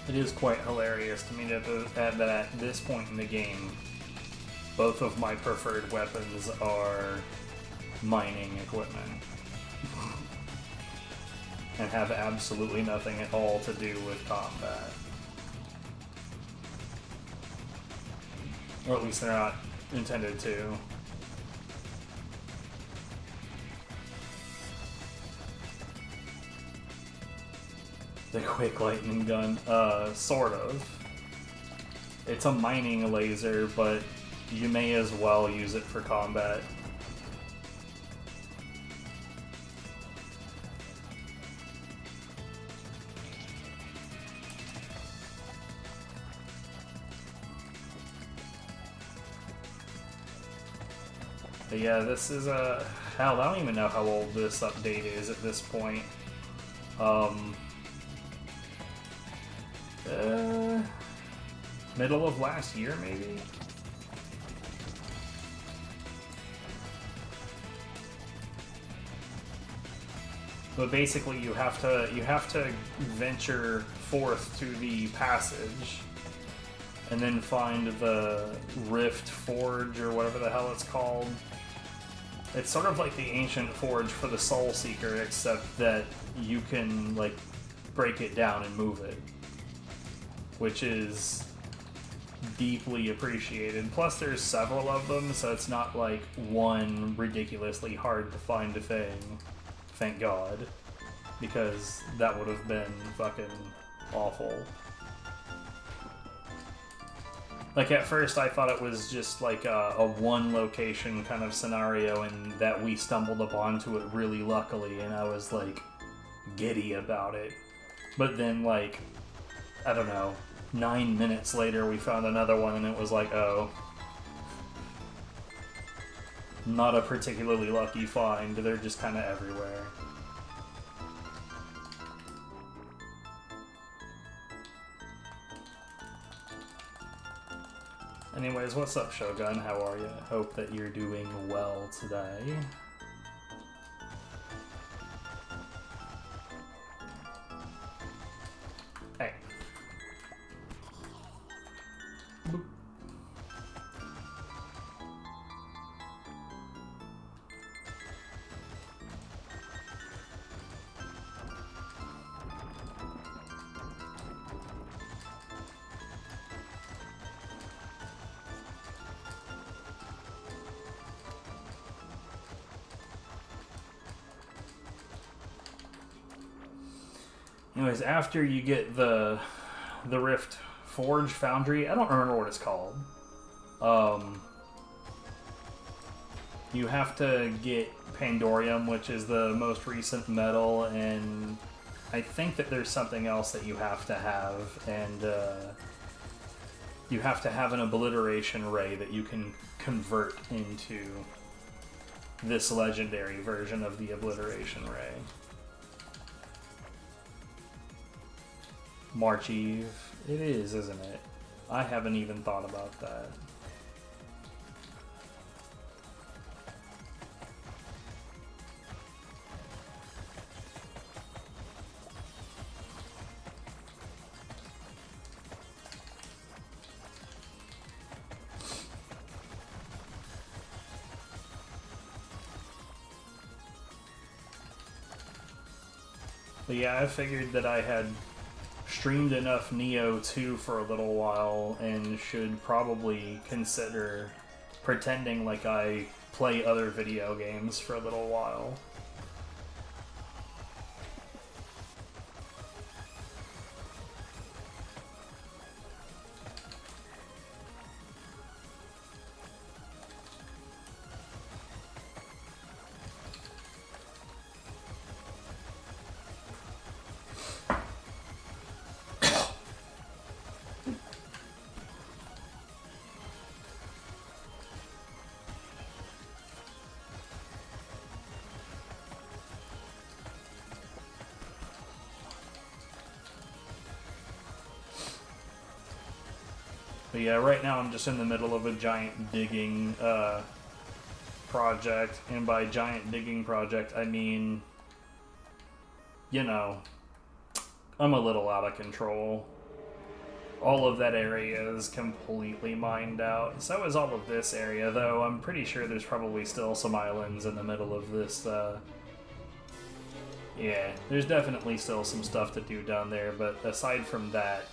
It is quite hilarious to me that at this point in the game, both of my preferred weapons are mining equipment. And have absolutely nothing at all to do with combat. Or at least they're not intended to. The quick lightning gun, sort of. It's a mining laser, but you may as well use it for combat. But yeah, this is a... Hell, I don't even know how old this update is at this point. Middle of last year, maybe? But basically, you have to venture forth to the passage, and then find the Rift Forge or whatever the hell it's called. It's sort of like the ancient forge for the Soul Seeker, except that you can like break it down and move it, which is deeply appreciated. Plus, there's several of them, so it's not like one ridiculously hard to find thing. Thank God, because that would have been fucking awful. Like, at first I thought it was just like a one location kind of scenario and that we stumbled upon to it really luckily, and I was like giddy about it. But then, like, I don't know, 9 minutes later we found another one and it was like, oh, not a particularly lucky find, they're just kind of everywhere. Anyways, what's up, Shogun? How are you? Hope that you're doing well today. Hey. Boop. Anyways, after you get the Rift Forge Foundry, I don't remember what it's called. You have to get Pandorium, which is the most recent metal, and I think that there's something else that you have to have, and you have to have an obliteration ray that you can convert into this legendary version of the obliteration ray. March Eve. It is, isn't it? I haven't even thought about that. But yeah, I figured that I had streamed enough Neo 2 for a little while and should probably consider pretending like I play other video games for a little while. But yeah, right now I'm just in the middle of a giant digging project, and by giant digging project, I mean, you know, I'm a little out of control. All of that area is completely mined out. So is all of this area, though I'm pretty sure there's probably still some islands in the middle of this. Yeah, there's definitely still some stuff to do down there, but aside from that,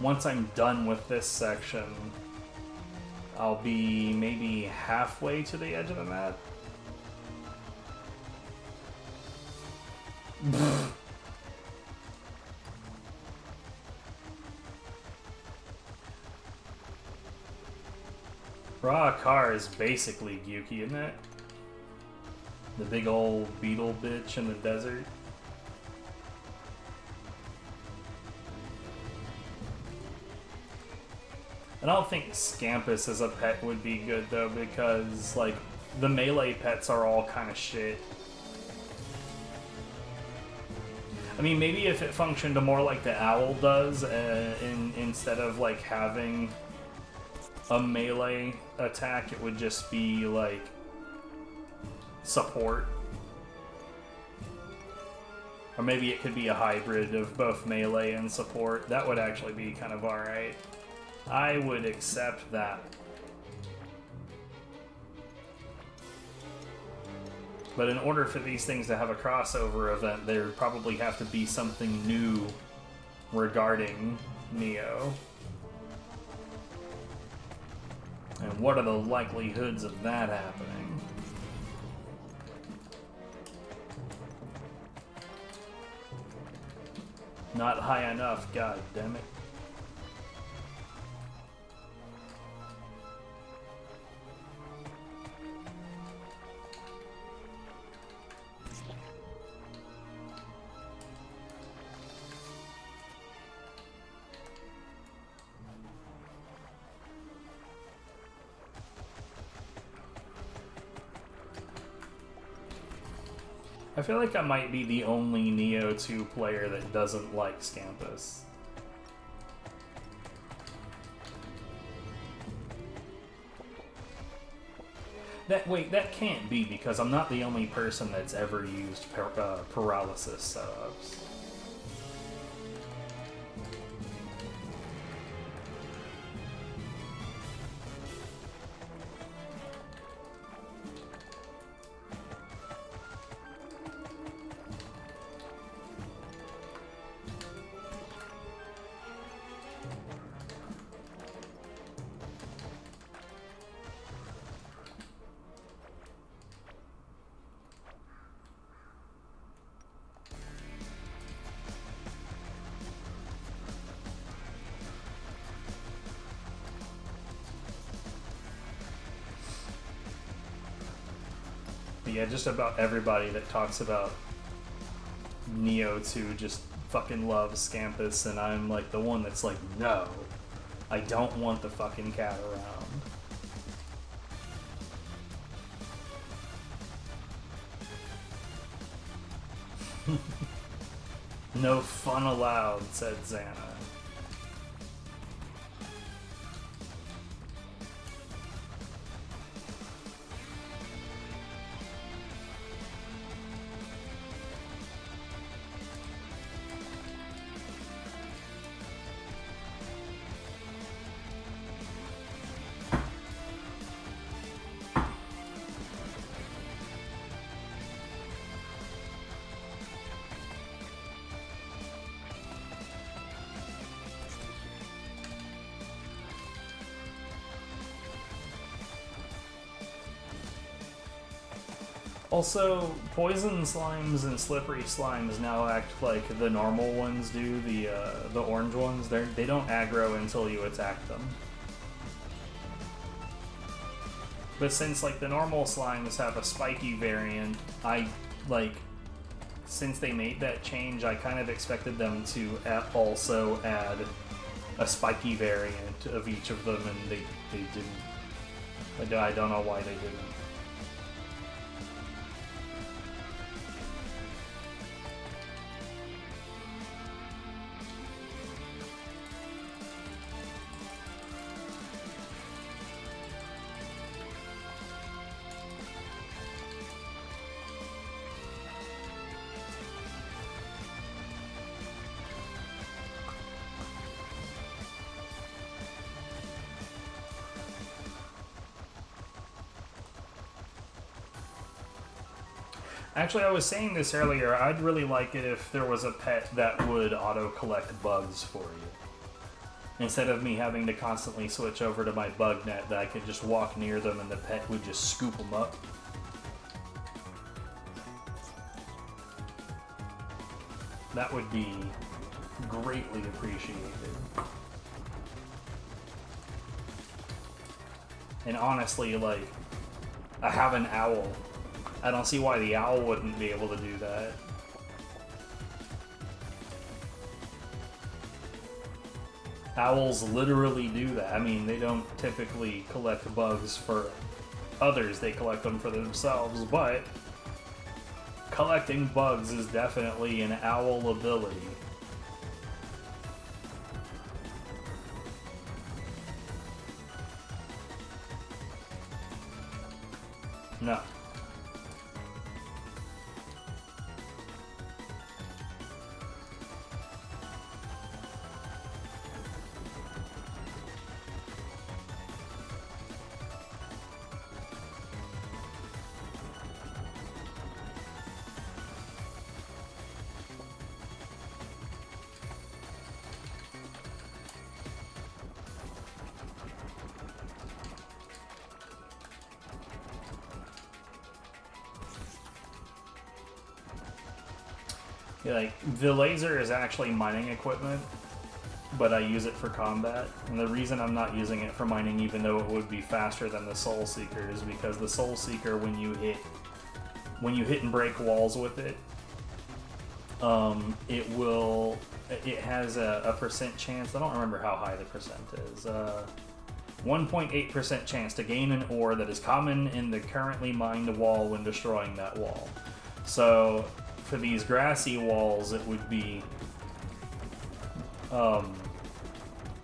once I'm done with this section, I'll be maybe halfway to the edge of the map. Ra-Kar is basically Gyuki, isn't it? The big old beetle bitch in the desert. I don't think Scampus as a pet would be good, though, because, like, the melee pets are all kind of shit. I mean, maybe if it functioned more like the owl does, instead of, like, having a melee attack, it would just be, like, support. Or maybe it could be a hybrid of both melee and support. That would actually be kind of alright. I would accept that. But in order for these things to have a crossover event, there would probably have to be something new regarding Neo. And what are the likelihoods of that happening? Not high enough, god damn it. I feel like I might be the only Neo 2 player that doesn't like Scampus. Wait, that can't be, because I'm not the only person that's ever used paralysis setups. Yeah, just about everybody that talks about Neo 2 just fucking loves Scampus, and I'm like the one that's like, no, I don't want the fucking cat around. No fun allowed, said Xana. Also, poison slimes and slippery slimes now act like the normal ones do. The orange ones, they don't aggro until you attack them. But since like the normal slimes have a spiky variant, since they made that change, I kind of expected them to also add a spiky variant of each of them, and they didn't. I don't know why they didn't. Actually, I was saying this earlier, I'd really like it if there was a pet that would auto-collect bugs for you. Instead of me having to constantly switch over to my bug net, that I could just walk near them and the pet would just scoop them up. That would be greatly appreciated. And honestly, like, I have an owl. I don't see why the owl wouldn't be able to do that. Owls literally do that. I mean, they don't typically collect bugs for others, they collect them for themselves, but collecting bugs is definitely an owl ability. No. Like, the laser is actually mining equipment, but I use it for combat. And the reason I'm not using it for mining, even though it would be faster than the Soul Seeker, is because the Soul Seeker, when you hit and break walls with it, it has a percent chance. I don't remember how high the percent is. 1.8% chance to gain an ore that is common in the currently mined wall when destroying that wall. So for these grassy walls, it would be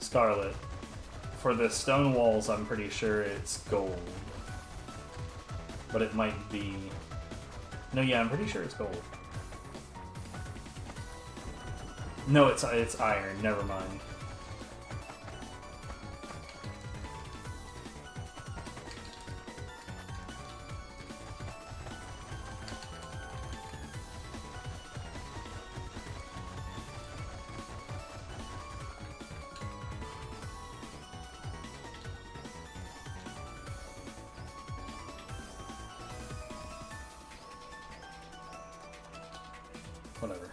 scarlet. For the stone walls, I'm pretty sure it's gold. But it might be... No, yeah, I'm pretty sure it's gold. No, it's iron. Never mind. Whatever.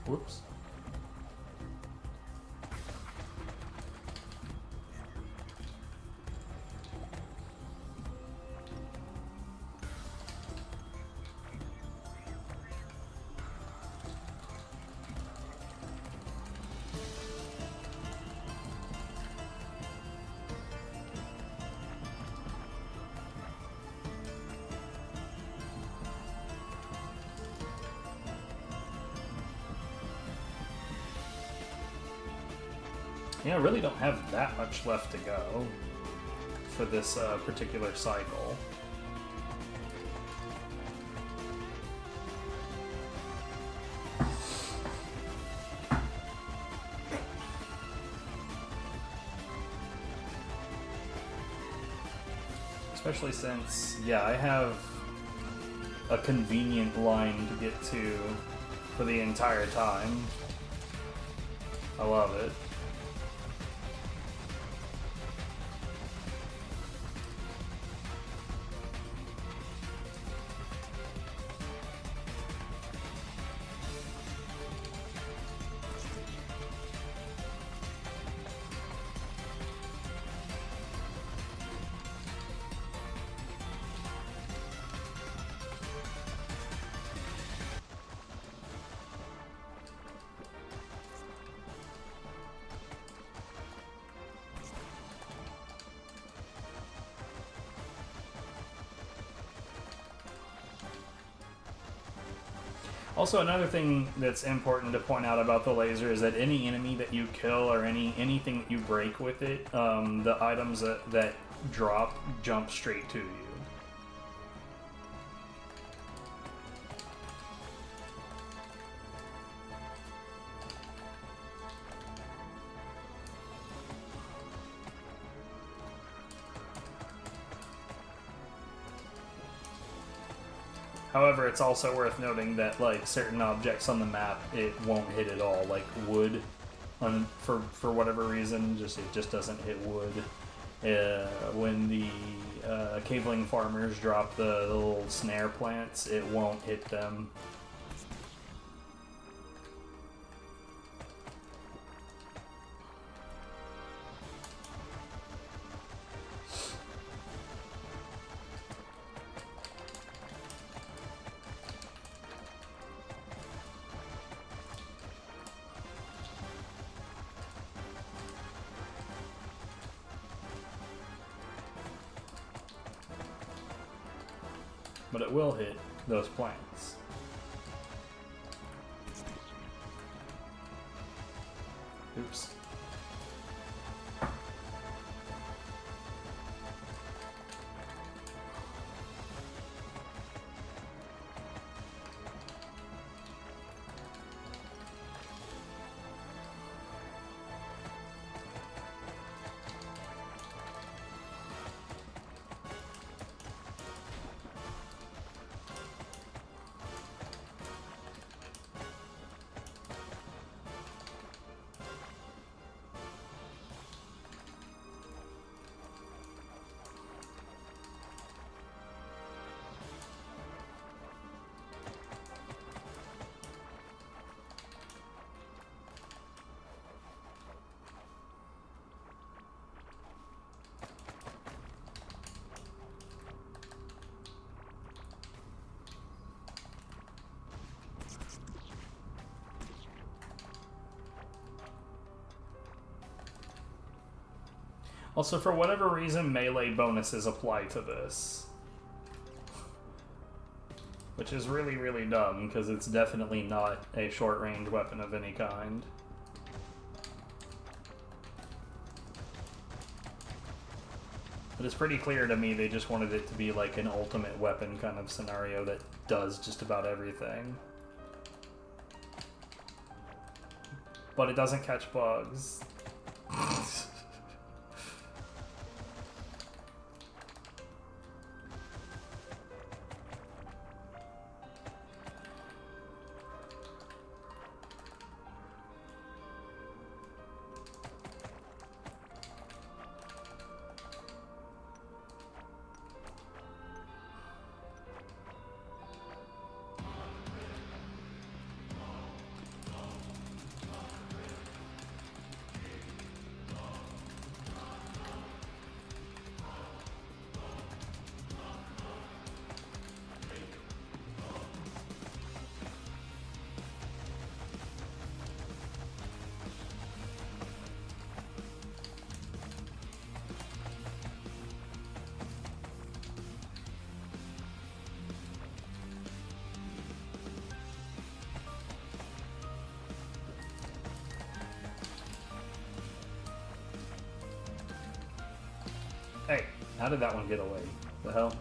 Whoops. Yeah, I really don't have that much left to go for this particular cycle. Especially since, yeah, I have a convenient line to get to for the entire time. I love it. Also, another thing that's important to point out about the laser is that any enemy that you kill or anything that you break with it, the items that drop jump straight to you. However, it's also worth noting that like certain objects on the map, it won't hit at all. Like wood, for whatever reason, it just doesn't hit wood. When the caveling farmers drop the little snare plants, it won't hit them. But it will hit those plants. Oops. Also, for whatever reason, melee bonuses apply to this. Which is really, really dumb, because it's definitely not a short-range weapon of any kind. But it's pretty clear to me they just wanted it to be like an ultimate weapon kind of scenario that does just about everything. But it doesn't catch bugs. How did that one get away? The hell?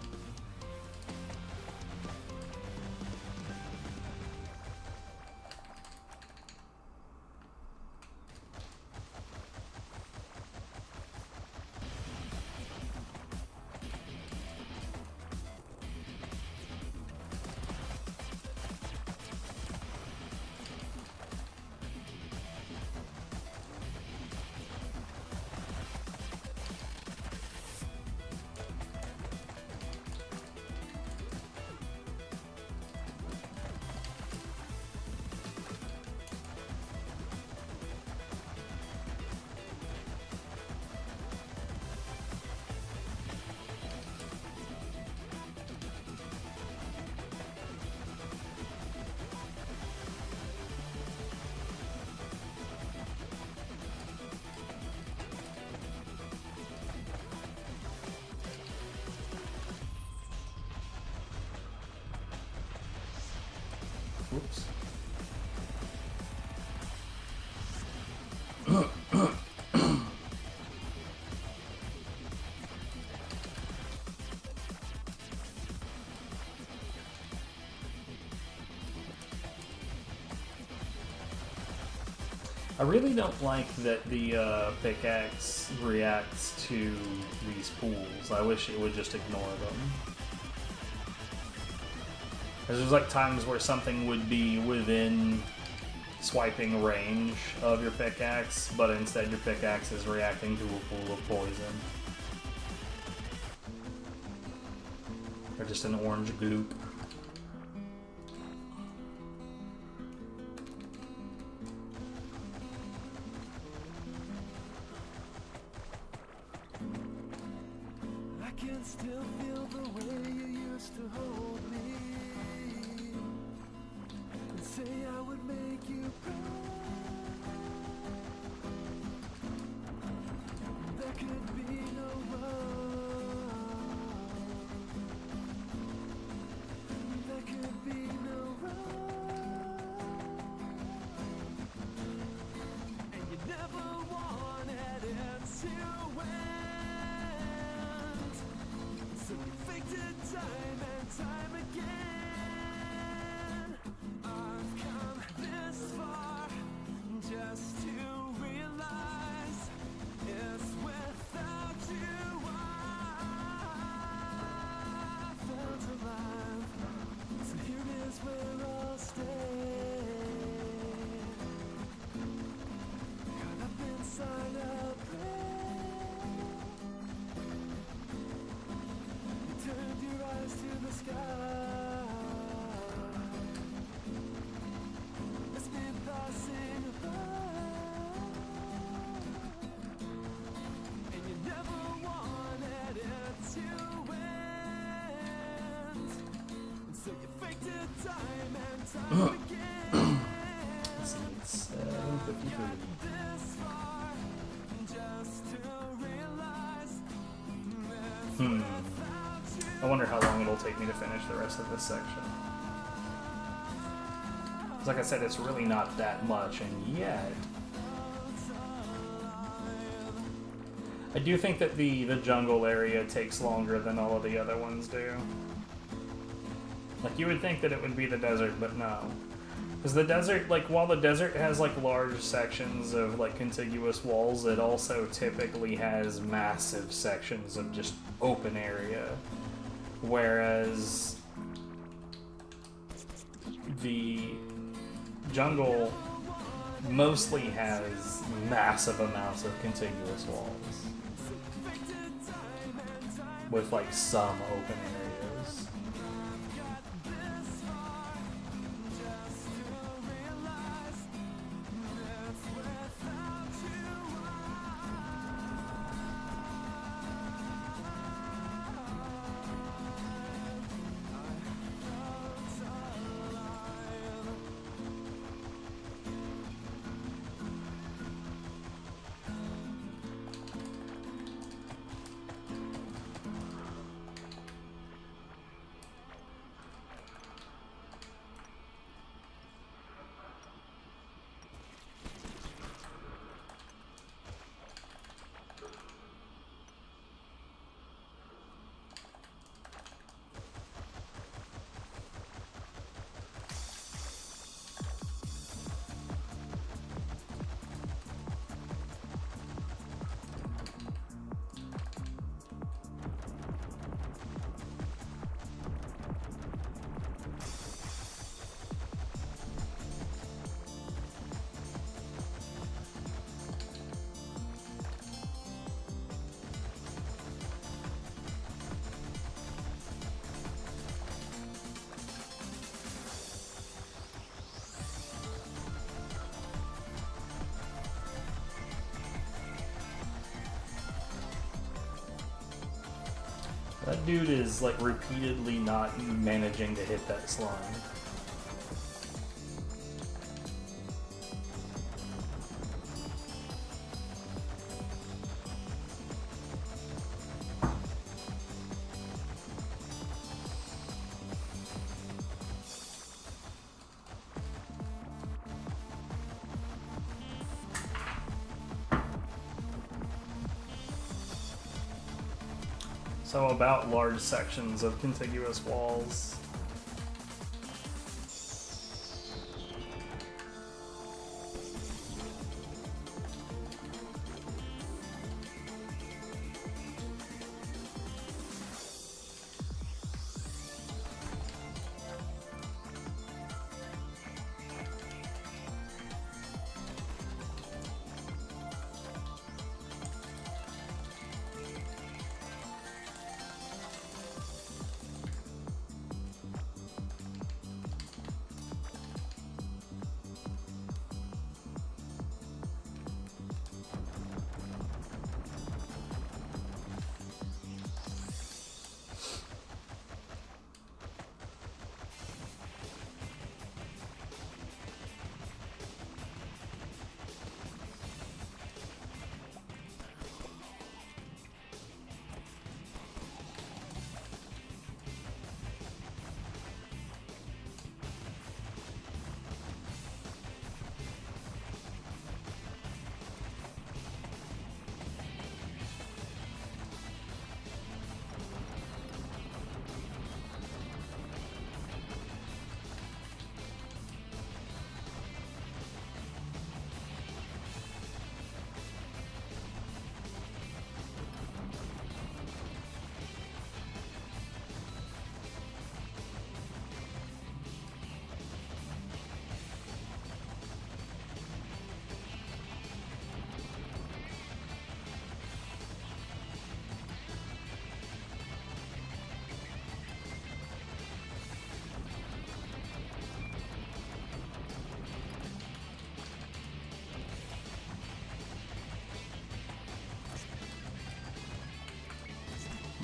Whoops. I really don't like that the pickaxe reacts to these pools. I wish it would just ignore them. Because there's like times where something would be within swiping range of your pickaxe, but instead your pickaxe is reacting to a pool of poison. Or just an orange goop. I can still feel the way you used to hold me and say I would make you proud. There could be no wrong. There could be no wrong. And you never wanted it to end. So you faked it time and time again. I've come this far just to realize it's without you I felt alive. So here it is where I'll stay. Caught up inside a prayer. You turned your eyes to the sky. It's been passing by. And you never wanted it to end. And so you faked it time and time again. It's 7:53. This far just to realize I wonder how long it'll take me to finish the rest of this section. 'Cause like I said, it's really not that much, and yet I do think that the jungle area takes longer than all of the other ones do. Like, you would think that it would be the desert, but no. Because the desert, like, while the desert has, like, large sections of, like, contiguous walls, it also typically has massive sections of just open area. Whereas the jungle mostly has massive amounts of contiguous walls. With, like, some open areas. That dude is like repeatedly not managing to hit that slime. So about large sections of contiguous walls.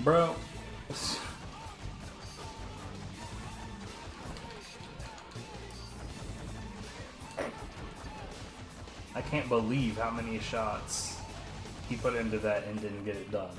Bro. I can't believe how many shots he put into that and didn't get it done.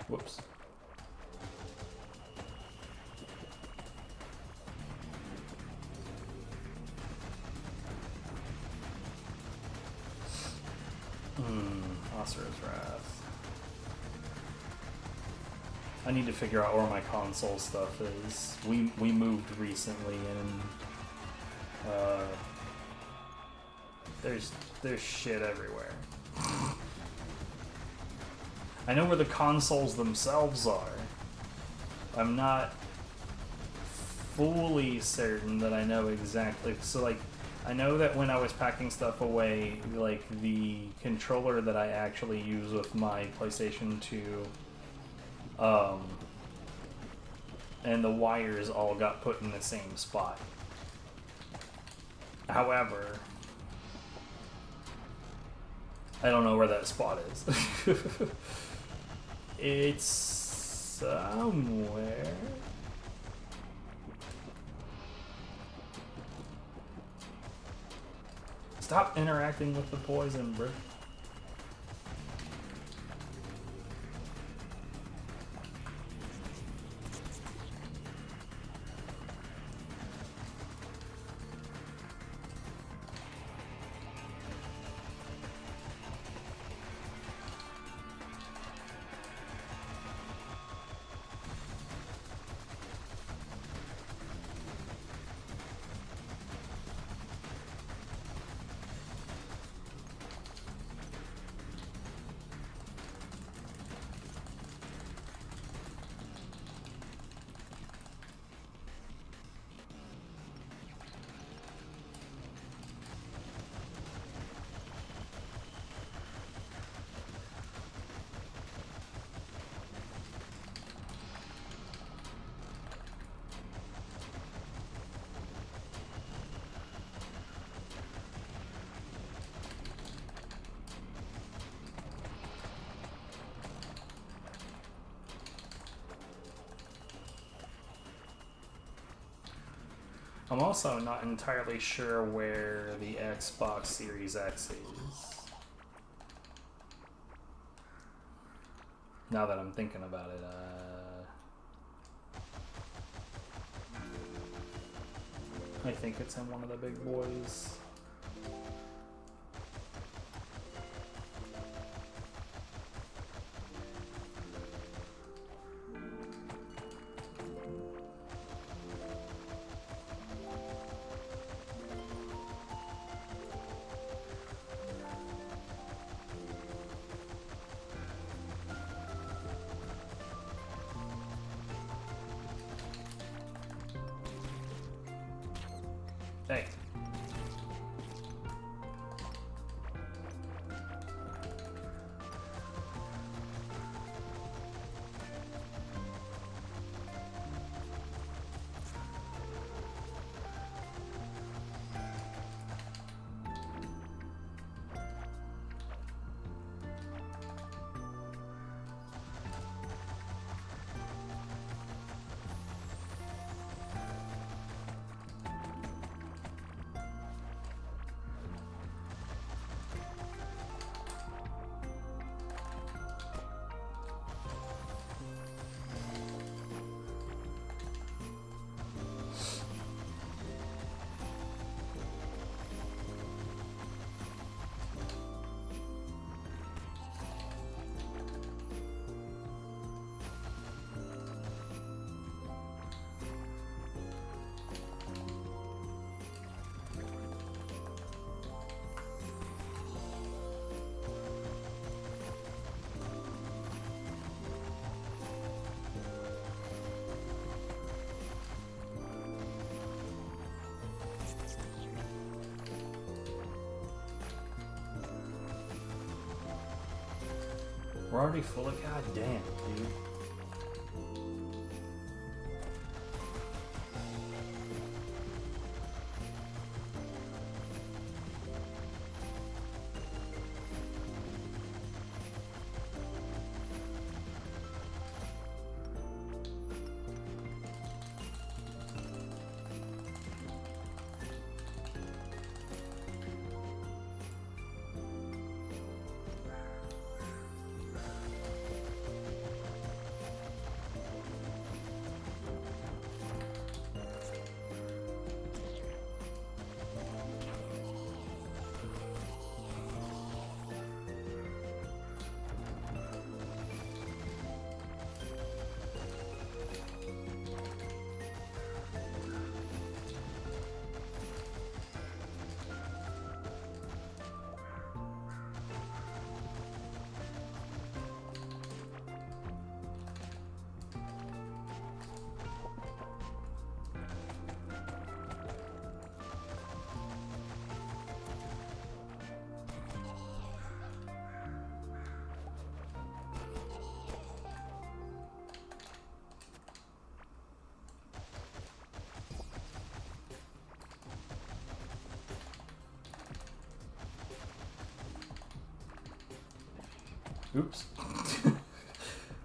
Whoops. Asura's Wrath. I need to figure out where my console stuff is. We moved recently and there's shit everywhere. I know where the consoles themselves are. I'm not fully certain that I know exactly. So like, I know that when I was packing stuff away, like the controller that I actually use with my PlayStation 2, and the wires all got put in the same spot. However, I don't know where that spot is. It's somewhere. Stop interacting with the poison, bro. I'm also not entirely sure where the Xbox Series X is. Now that I'm thinking about it, I think it's in one of the big boys. Hey. We're already full of goddamn, dude. Oops.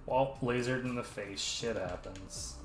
Well, lasered in the face, shit happens.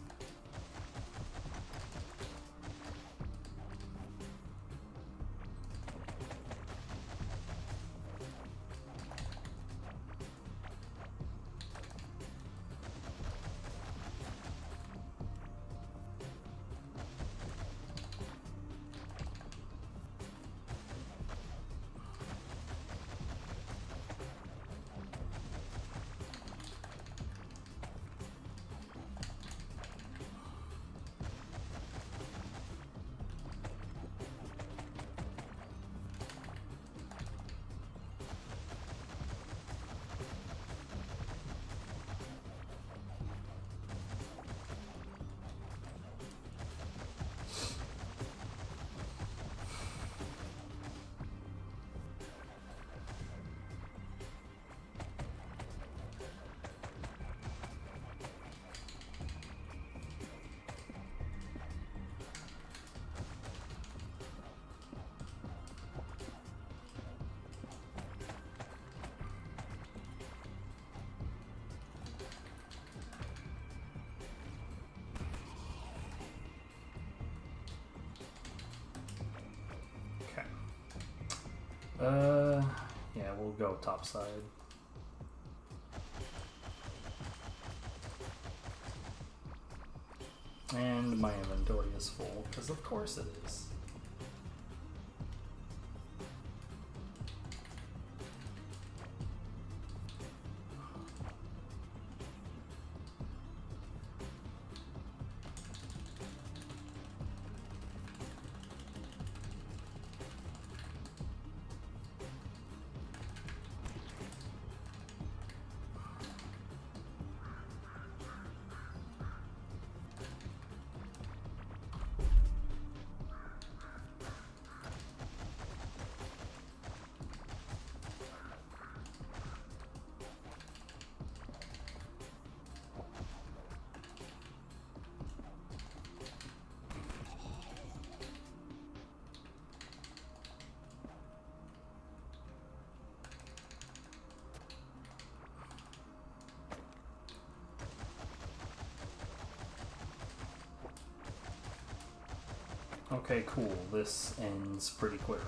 Yeah, we'll go topside. And my inventory is full, because of course it is. Okay, cool. This ends pretty quickly.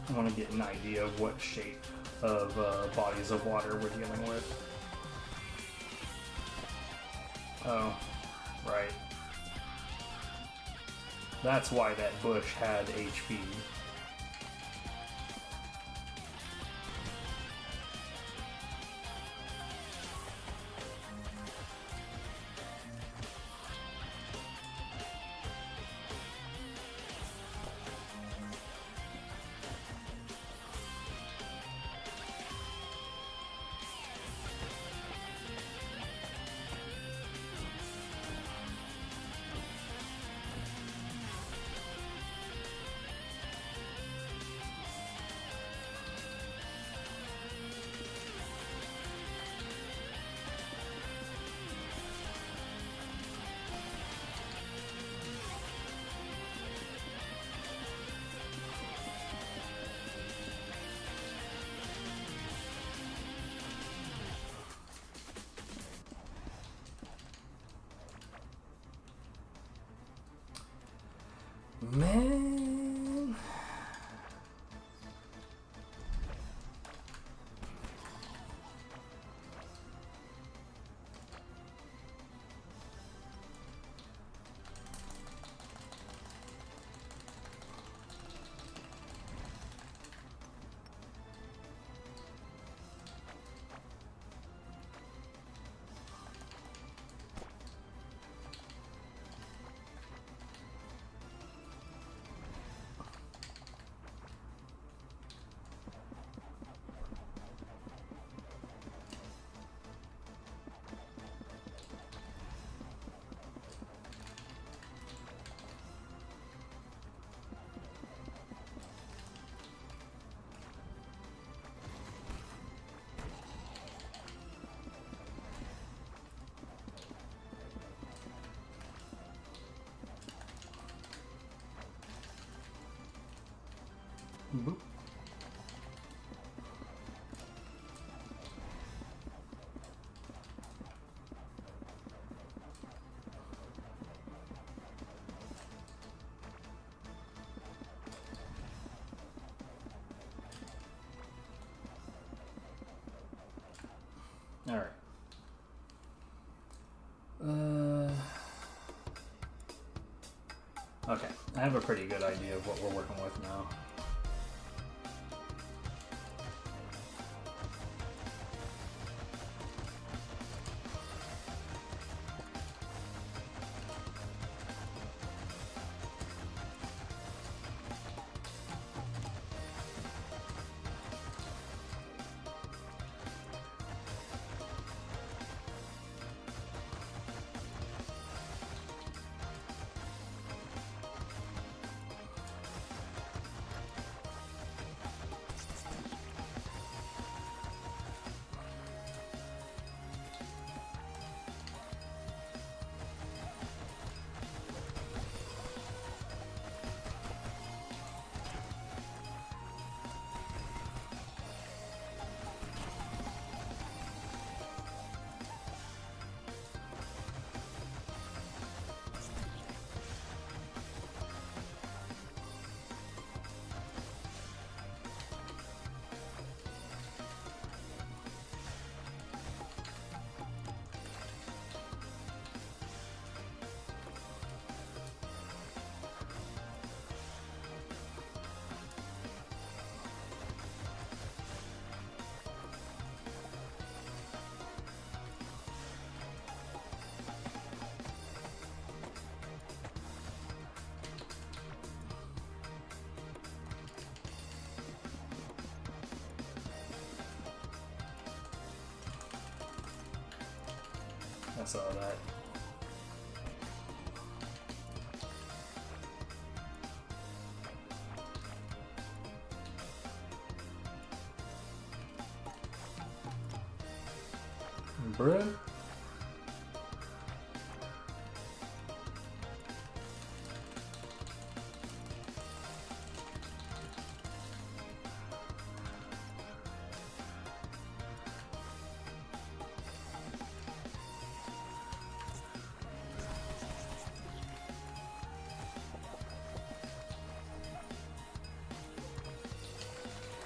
I want to get an idea of what shape of bodies of water we're dealing with. Oh, right. That's why that bush had HP. Man. Boop. All right. Okay, I have a pretty good idea of what we're working with now. I saw that. Bruh.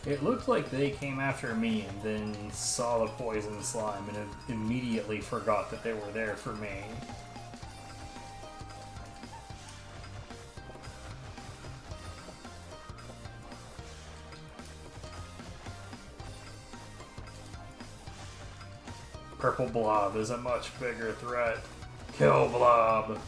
It looked like they came after me and then saw the poison slime and immediately forgot that they were there for me. Purple blob is a much bigger threat. Kill blob!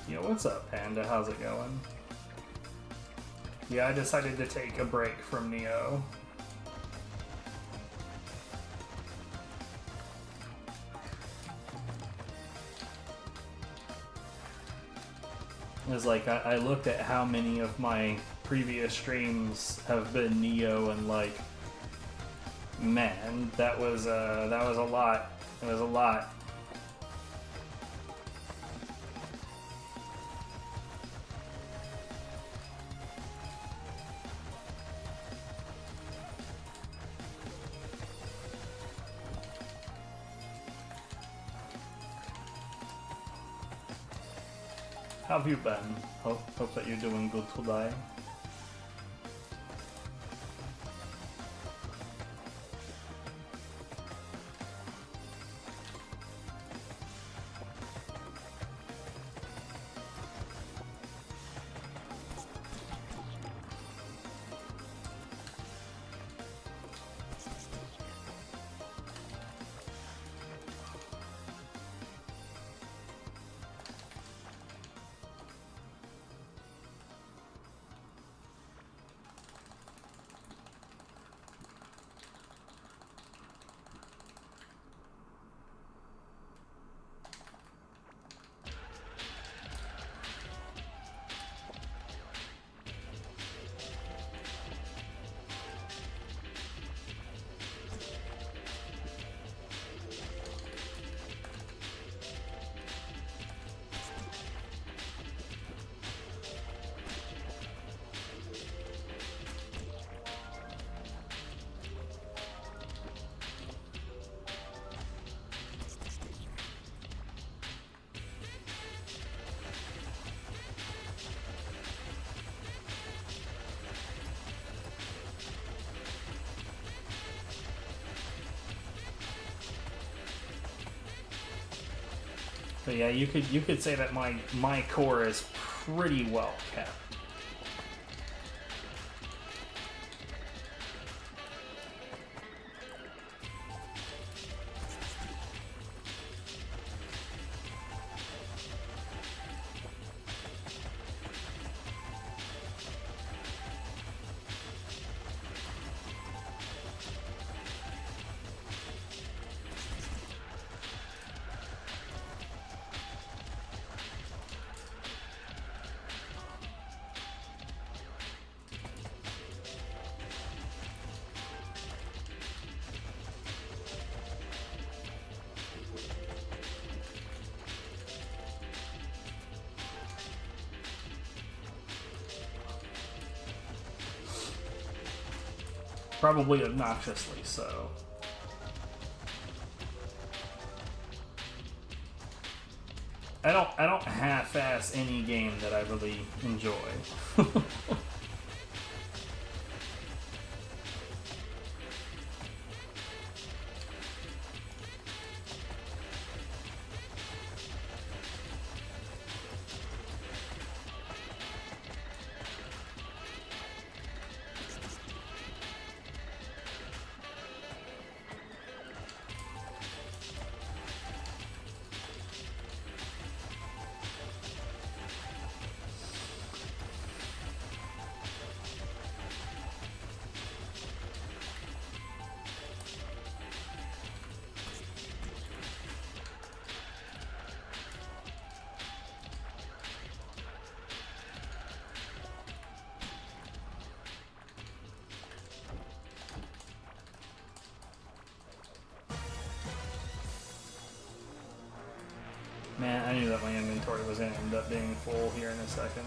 Yo, what's up, Panda? How's it going? Yeah, I decided to take a break from Neo. It was like, I looked at how many of my previous streams have been Neo, and like, man, that was a lot. It was a lot. How have you been? Hope that you're doing good today. But yeah, you could say that my core is pretty well kept. Probably obnoxiously so. I don't half-ass any game that I really enjoy. Man, I knew that my inventory was going to end up being full here in a second.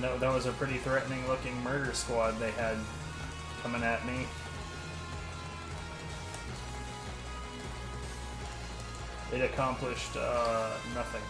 No, that was a pretty threatening looking murder squad they had coming at me. It accomplished nothing.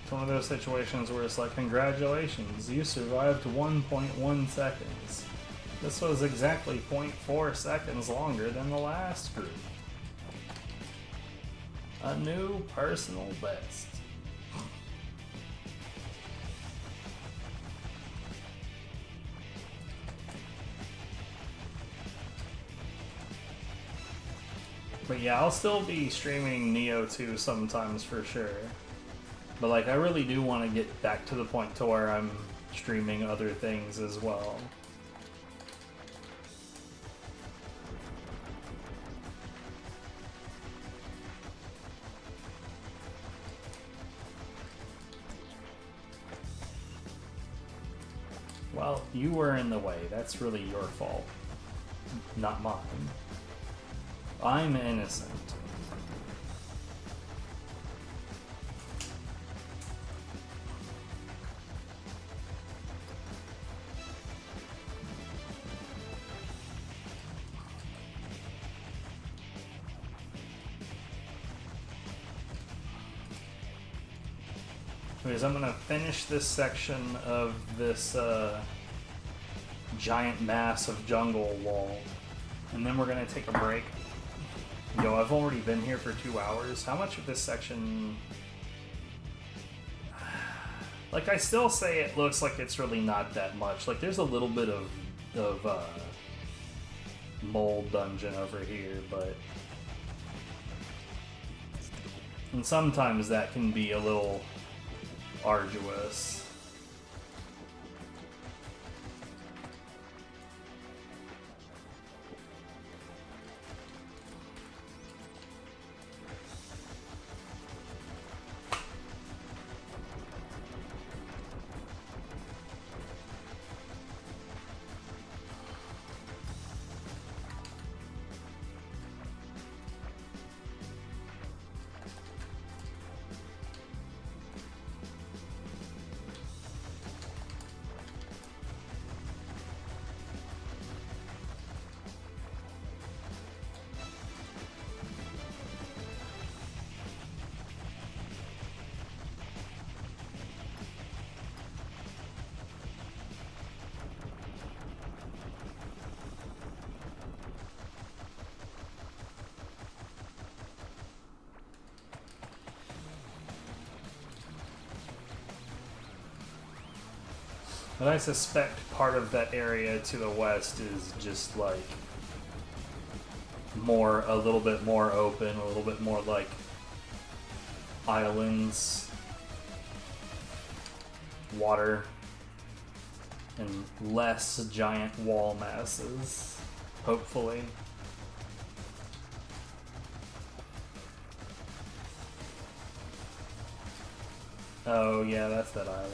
It's one of those situations where it's like, congratulations, you survived 1.1 seconds. This was exactly 0.4 seconds longer than the last group. A new personal best. But yeah, I'll still be streaming Neo 2 sometimes for sure. But like, I really do want to get back to the point to where I'm streaming other things as well. Well, you were in the way. That's really your fault, not mine. I'm innocent. Because I'm gonna finish this section of this giant mass of jungle wall, and then we're gonna take a break. Yo, I've already been here for 2 hours. How much of this section? Like, I still say it looks like it's really not that much. Like, there's a little bit of mold dungeon over here, but and sometimes that can be a little arduous. And I suspect part of that area to the west is just like a little bit more open, a little bit more like islands, water, and less giant wall masses, hopefully. Oh yeah, that's that island.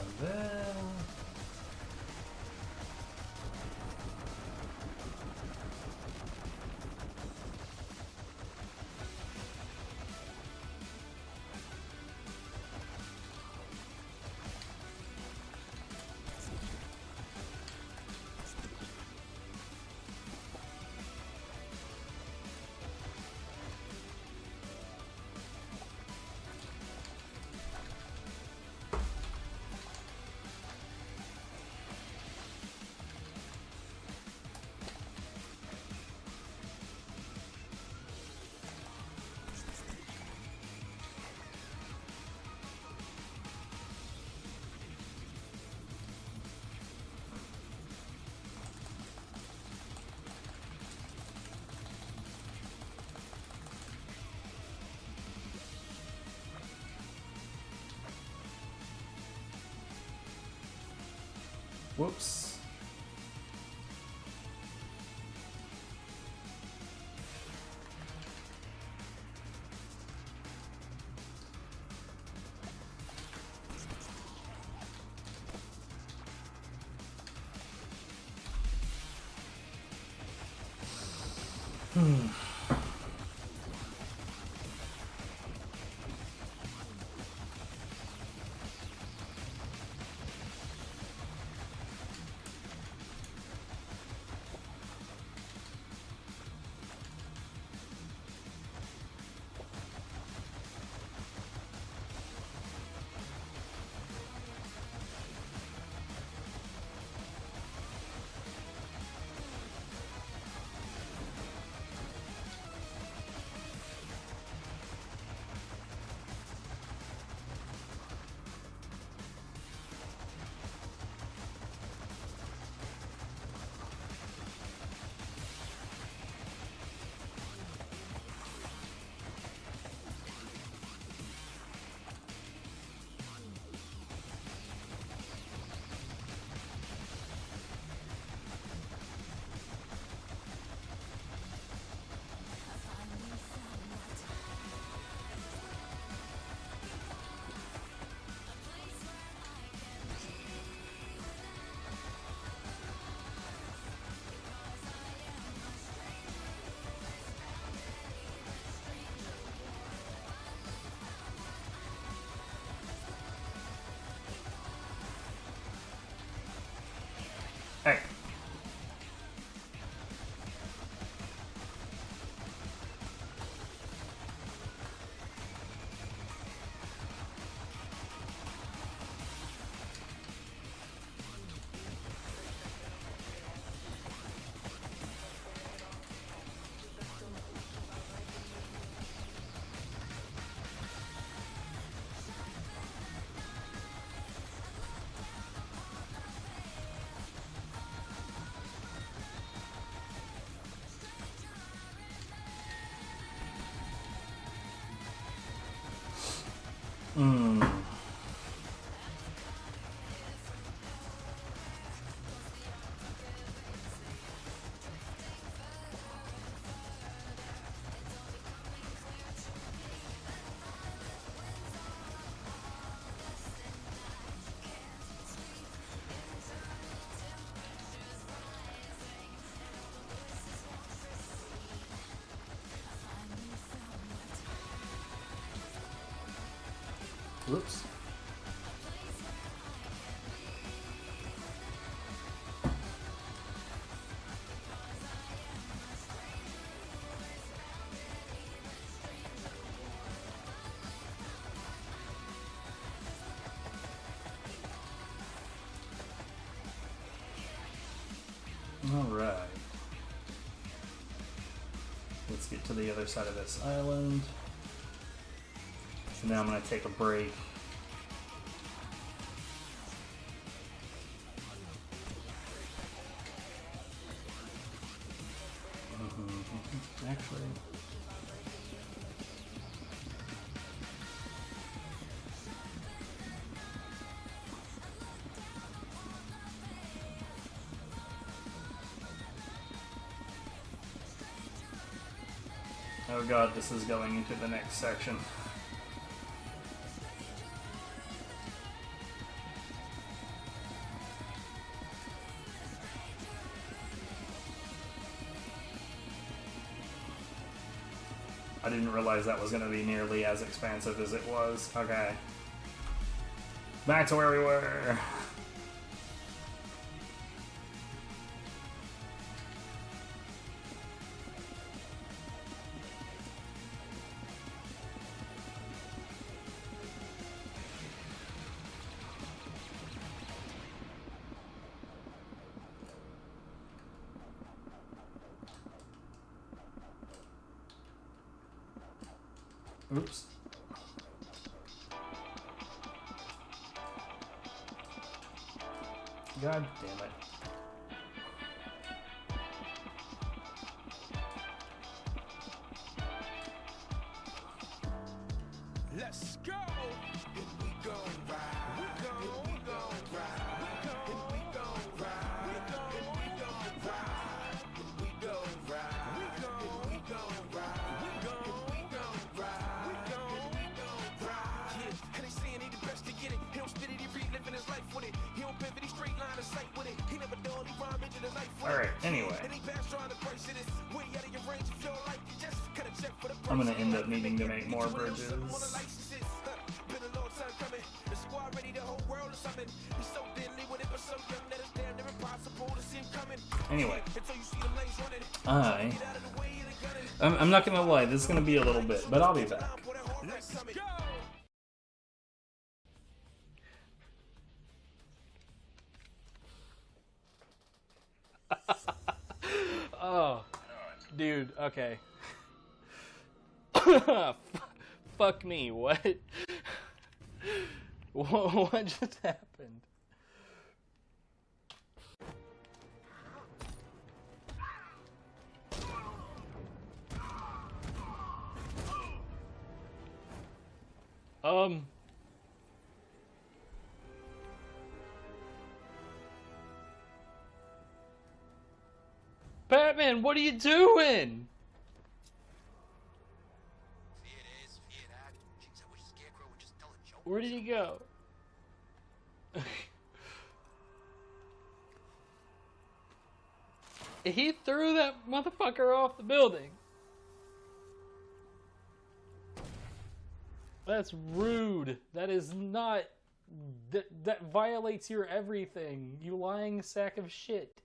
Whoops. Hmm. Whoops. All right. Let's get to the other side of this island. So now I'm going to take a break. Actually, oh god, this is going into the next section. I didn't realize that was going to be nearly as expansive as it was. Okay. Back to where we were. Oops. God damn it. Let's go. If we go ride, we go ride. If we go ride, we go ride. If we go ride, we go ride. We go ride. Yeah, and they saying he the best to get it. He don't spit it, he reliving his life with it. He don't pivot, he straight line of sight with it. He never done, he rhyme into the life with it. Alright, anyway. And he pass trying to price it. Way out of your range, you feel like you just cut a check for the price. I'm gonna end up needing to make more bridges. Been a long time coming. The squad ready, the whole world is something. He's so deadly with it, but so young that it's damn near impossible to see him coming. Anyway, Until you see them lanes running. Get out of the way of the gunning. I'm not gonna lie, this is gonna be a little bit, but I'll be back. Let's go. Oh, dude, okay. Fuck me, what? What just happened? Batman, what are you doing? Where did he go? He threw that motherfucker off the building. That's rude. That is not... That violates your everything. You lying sack of shit.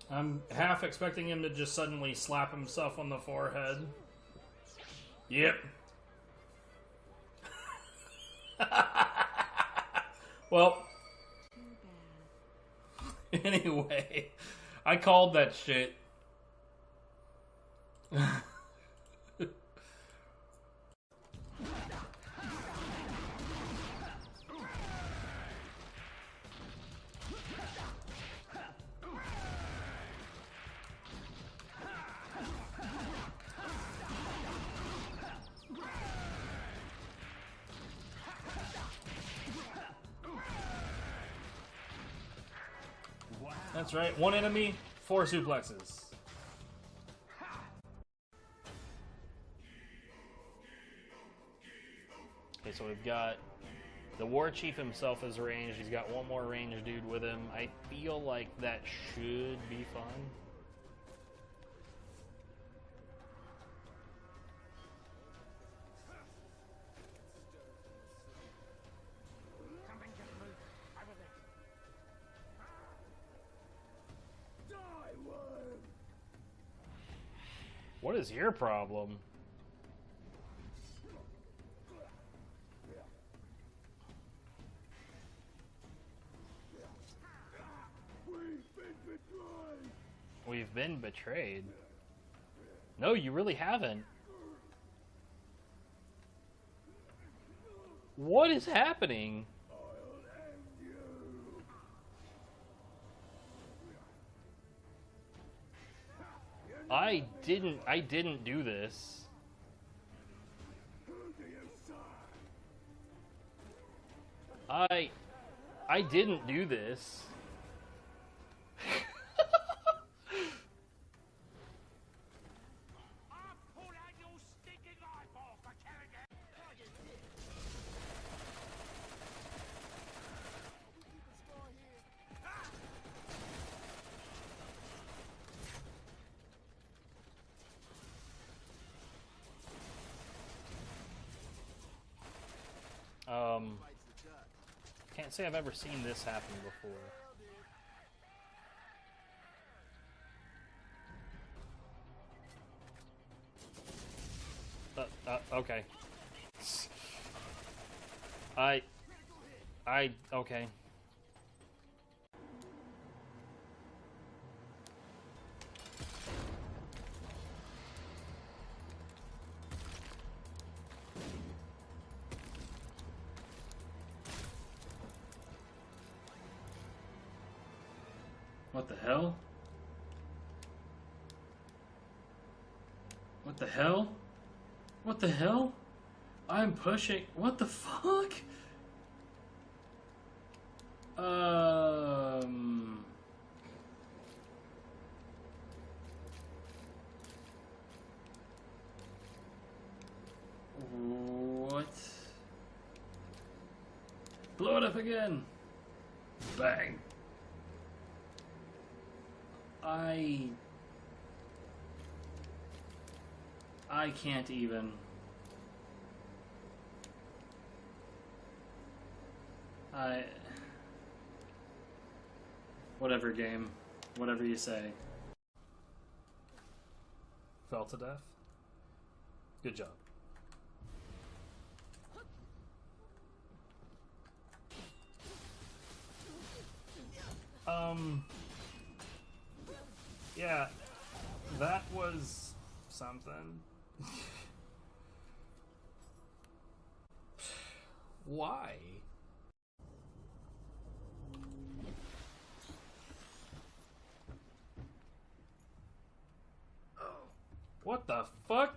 I'm half expecting him to just suddenly slap himself on the forehead. Yep. Well, anyway, I called that shit. That's right. One enemy, 4 suplexes. Okay, so we've got the War Chief himself is ranged. He's got one more ranged dude with him. I feel like that should be fun. What is your problem? We've been betrayed. No, you really haven't. What is happening? I didn't do this. I didn't do this. Can't say I've ever seen this happen before. Okay. Okay. What the hell? What the hell? What the hell? I'm pushing. What the fuck? What? Blow it up again. Bang. I can't even. Whatever, game. Whatever you say. Fell to death? Good job. Yeah, that was something. Why? What the fuck?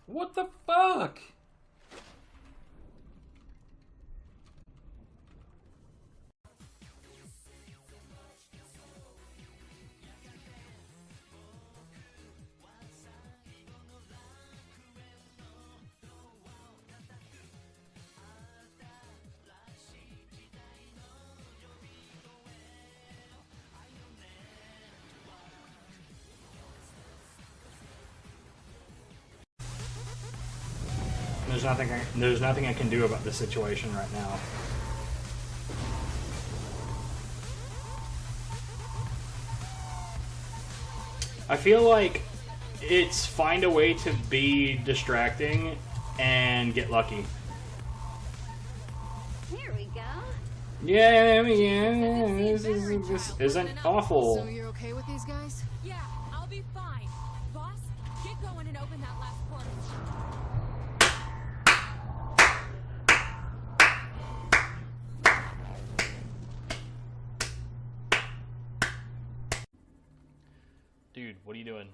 What the fuck? There's nothing I can do about the situation right now. I feel like it's find a way to be distracting and get lucky. Here we go. Yeah, this isn't awful. So you're okay with these guys? Yeah, I'll be fine. Boss, get going and open that last portal. Dude, what are you doing?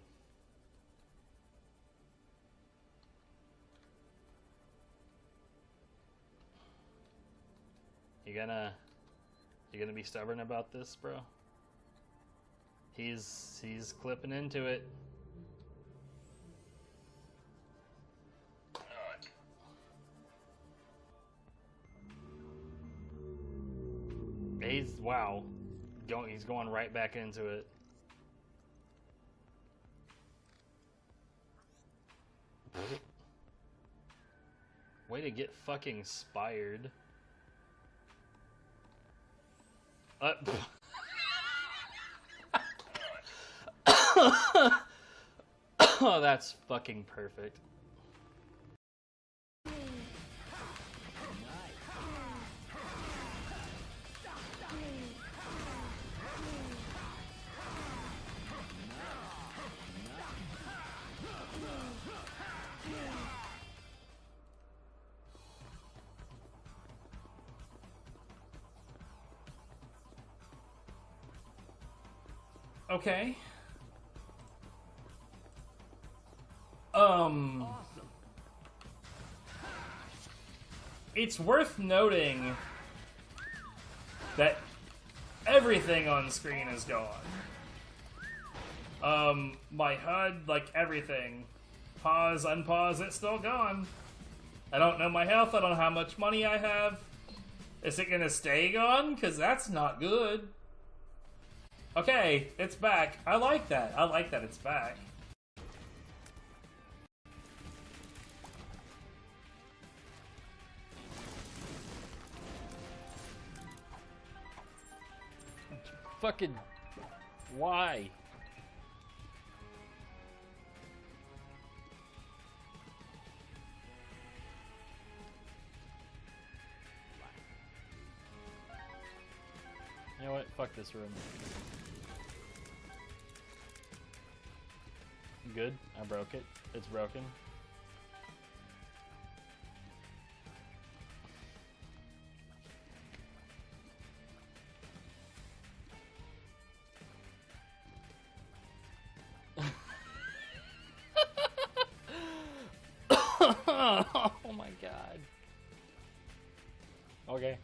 You gonna be stubborn about this, bro? He's clipping into it. He's wow. He's going right back into it. Way to get fucking spired. Oh, that's fucking perfect. Okay. It's worth noting that everything on screen is gone. My HUD, like everything. Pause, unpause, it's still gone. I don't know my health, I don't know how much money I have. Is it gonna stay gone? Because that's not good. Okay, it's back. I like that. I like that it's back. Fucking why? You know what? Fuck this room. Good. I broke it. It's broken. Oh my god. Okay.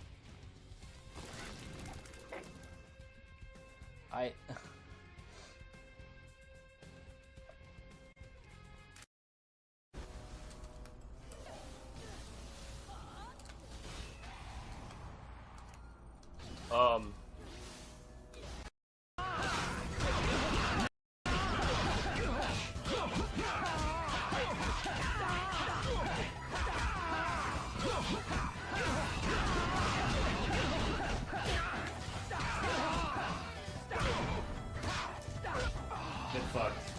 Get fucked.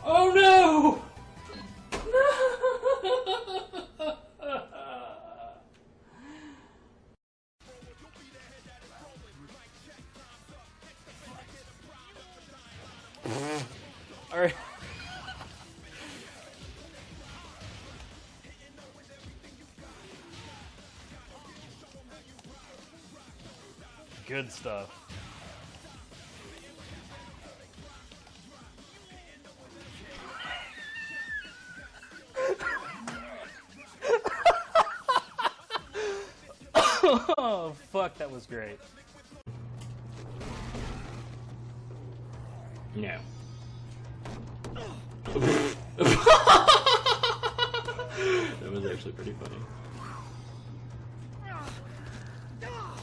Oh no! Alright. Good stuff. Oh, fuck, that was great. No. That was actually pretty funny.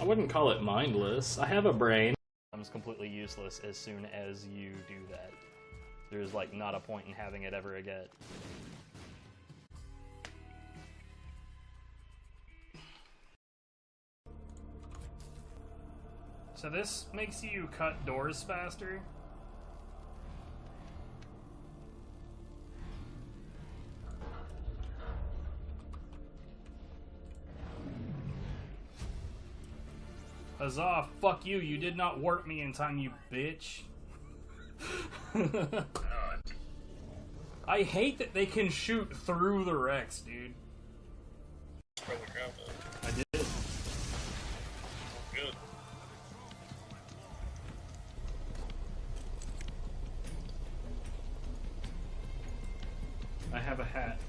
I wouldn't call it mindless. I have a brain. It's completely useless as soon as you do that. There's like not a point in having it ever again. So this makes you cut doors faster? Huzzah, fuck you, you did not warp me in time, you bitch. I hate that they can shoot through the Rex, dude. I did. Good. I have a hat.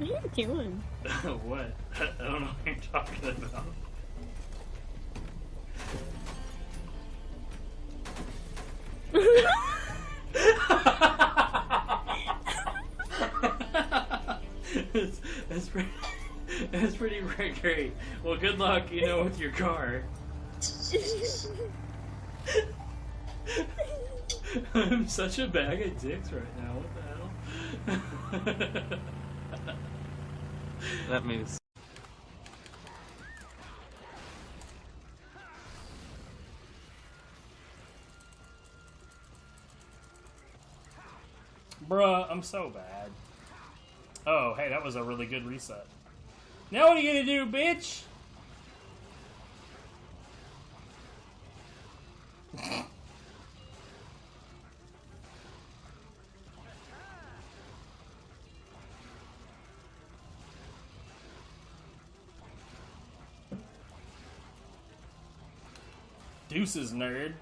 What are you doing? What? I don't know what you're talking about. That's pretty great. Well, good luck, you know, with your car. I'm such a bag of dicks right now. What the hell? That means. Bruh, I'm so bad. Oh, hey, that was a really good reset. Now what are you gonna do, bitch? Deuces, nerd.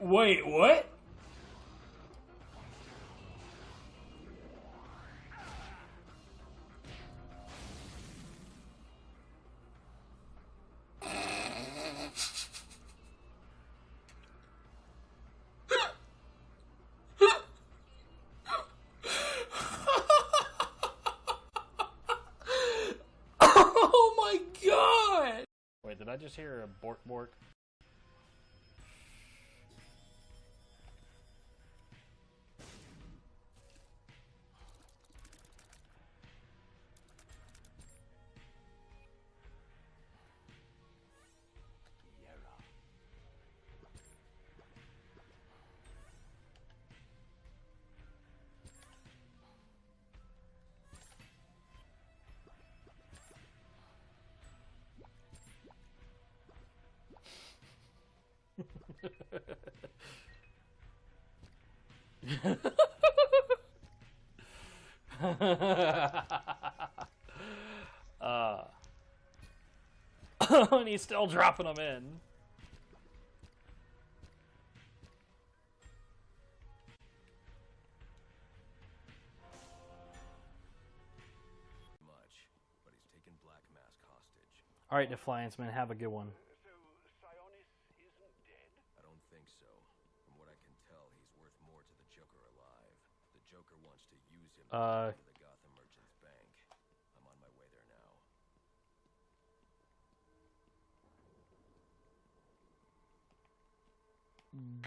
Wait, what? Oh my god! Wait, did I just hear a bork bork? And he's still dropping them in. Much, but he's taken Black Mask hostage. All right, Defiance Man, have a good one. So, Sionis isn't dead? I don't think so. From what I can tell, he's worth more to the Joker alive. The Joker wants to use him to get into the Gotham Merchants Bank. I'm on my way there now.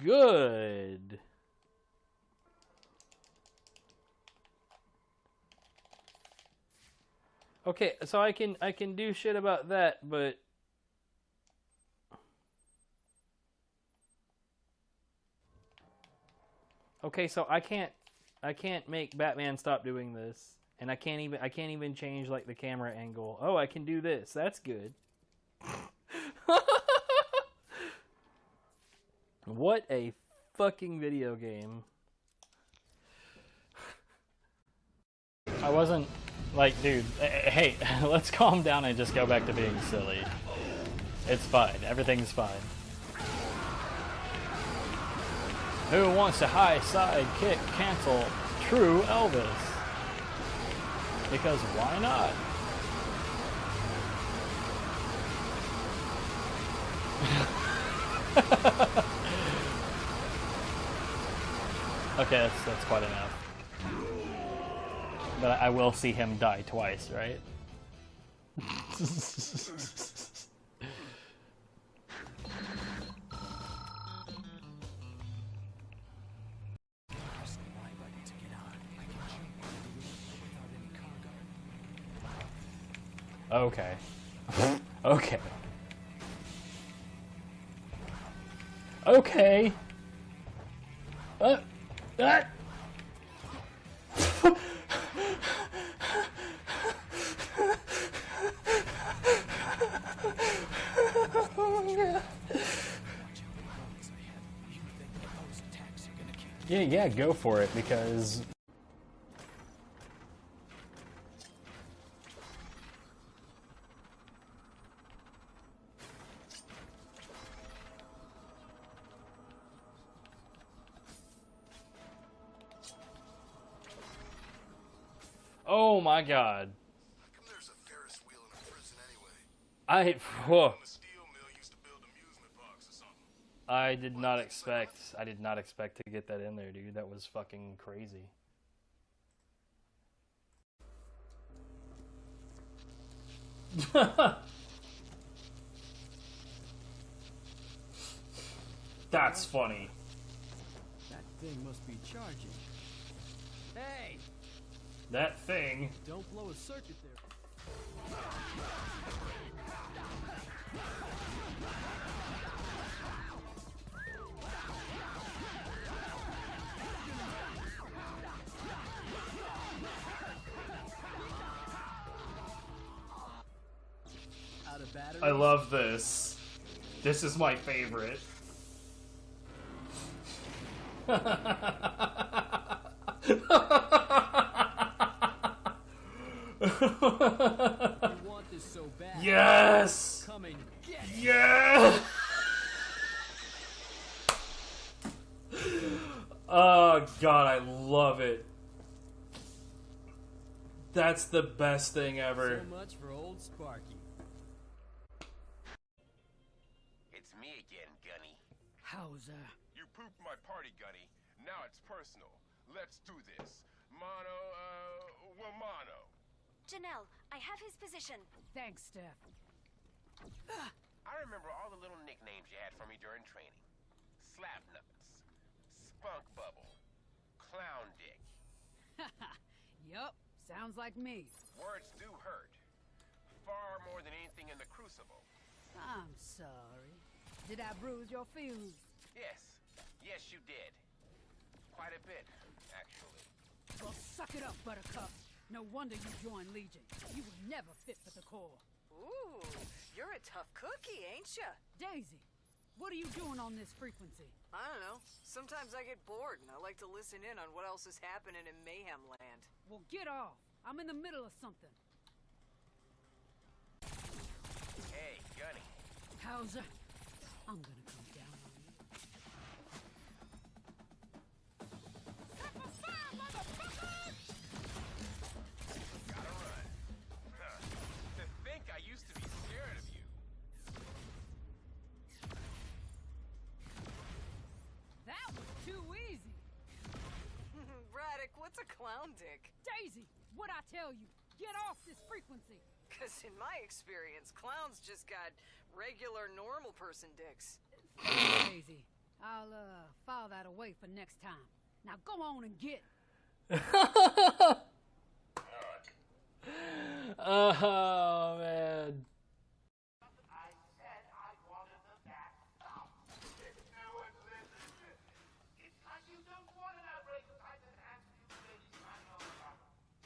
Good. Okay, so I can do shit about that, but okay, so I can't make Batman stop doing this, and I can't even change like the camera angle. Oh, I can do this. That's good. What a fucking video game. I wasn't like, dude, hey, let's calm down and just go back to being silly. It's fine. Everything's fine. Who wants to high side kick cancel True Elvis? Because why not? Okay, that's quite enough. But I will see him die twice, right? Okay. Okay. Ah! Yeah, go for it, because... Oh my god. Come there's a Ferris wheel in a prison anyway. Whoa. The steel mill used to build amusement parks or something. I did not expect to get that in there, dude. That was fucking crazy. That's funny. That thing must be charging. Hey, That thing. don't blow a circuit there. Out of batteries? I love this. This is my favorite. You want this so bad. Yes! Come and get it. Yeah! Oh god, I love it. That's the best thing ever. So much for old Sparky. It's me again, Gunny. How's You pooped my party, Gunny. Now it's personal. Let's do this. Mano. Janelle, I have his position. Thanks, Steph. I remember all the little nicknames you had for me during training. Slapnuts, Spunk Bubble, Clown Dick. Yup, sounds like me. Words do hurt. Far more than anything in the Crucible. I'm sorry. Did I bruise your feelings? Yes, you did. Quite a bit, actually. Well, suck it up, Buttercup. No wonder you joined Legion. You were never fit for the Corps. Ooh, you're a tough cookie, ain't ya? Daisy, what are you doing on this frequency? I don't know. Sometimes I get bored and I like to listen in on what else is happening in Mayhem Land. Well, get off. I'm in the middle of something. Hey, Gunny. Hauser, I'm gonna come down on you. Gotta run. Huh. To think I used to be scared of you. That was too easy. Braddock, what's a clown dick? Daisy, what'd I tell you? Get off this frequency. Cause in my experience, clowns just got regular normal person dicks. Daisy, I'll file that away for next time. Now go on and get. Oh man.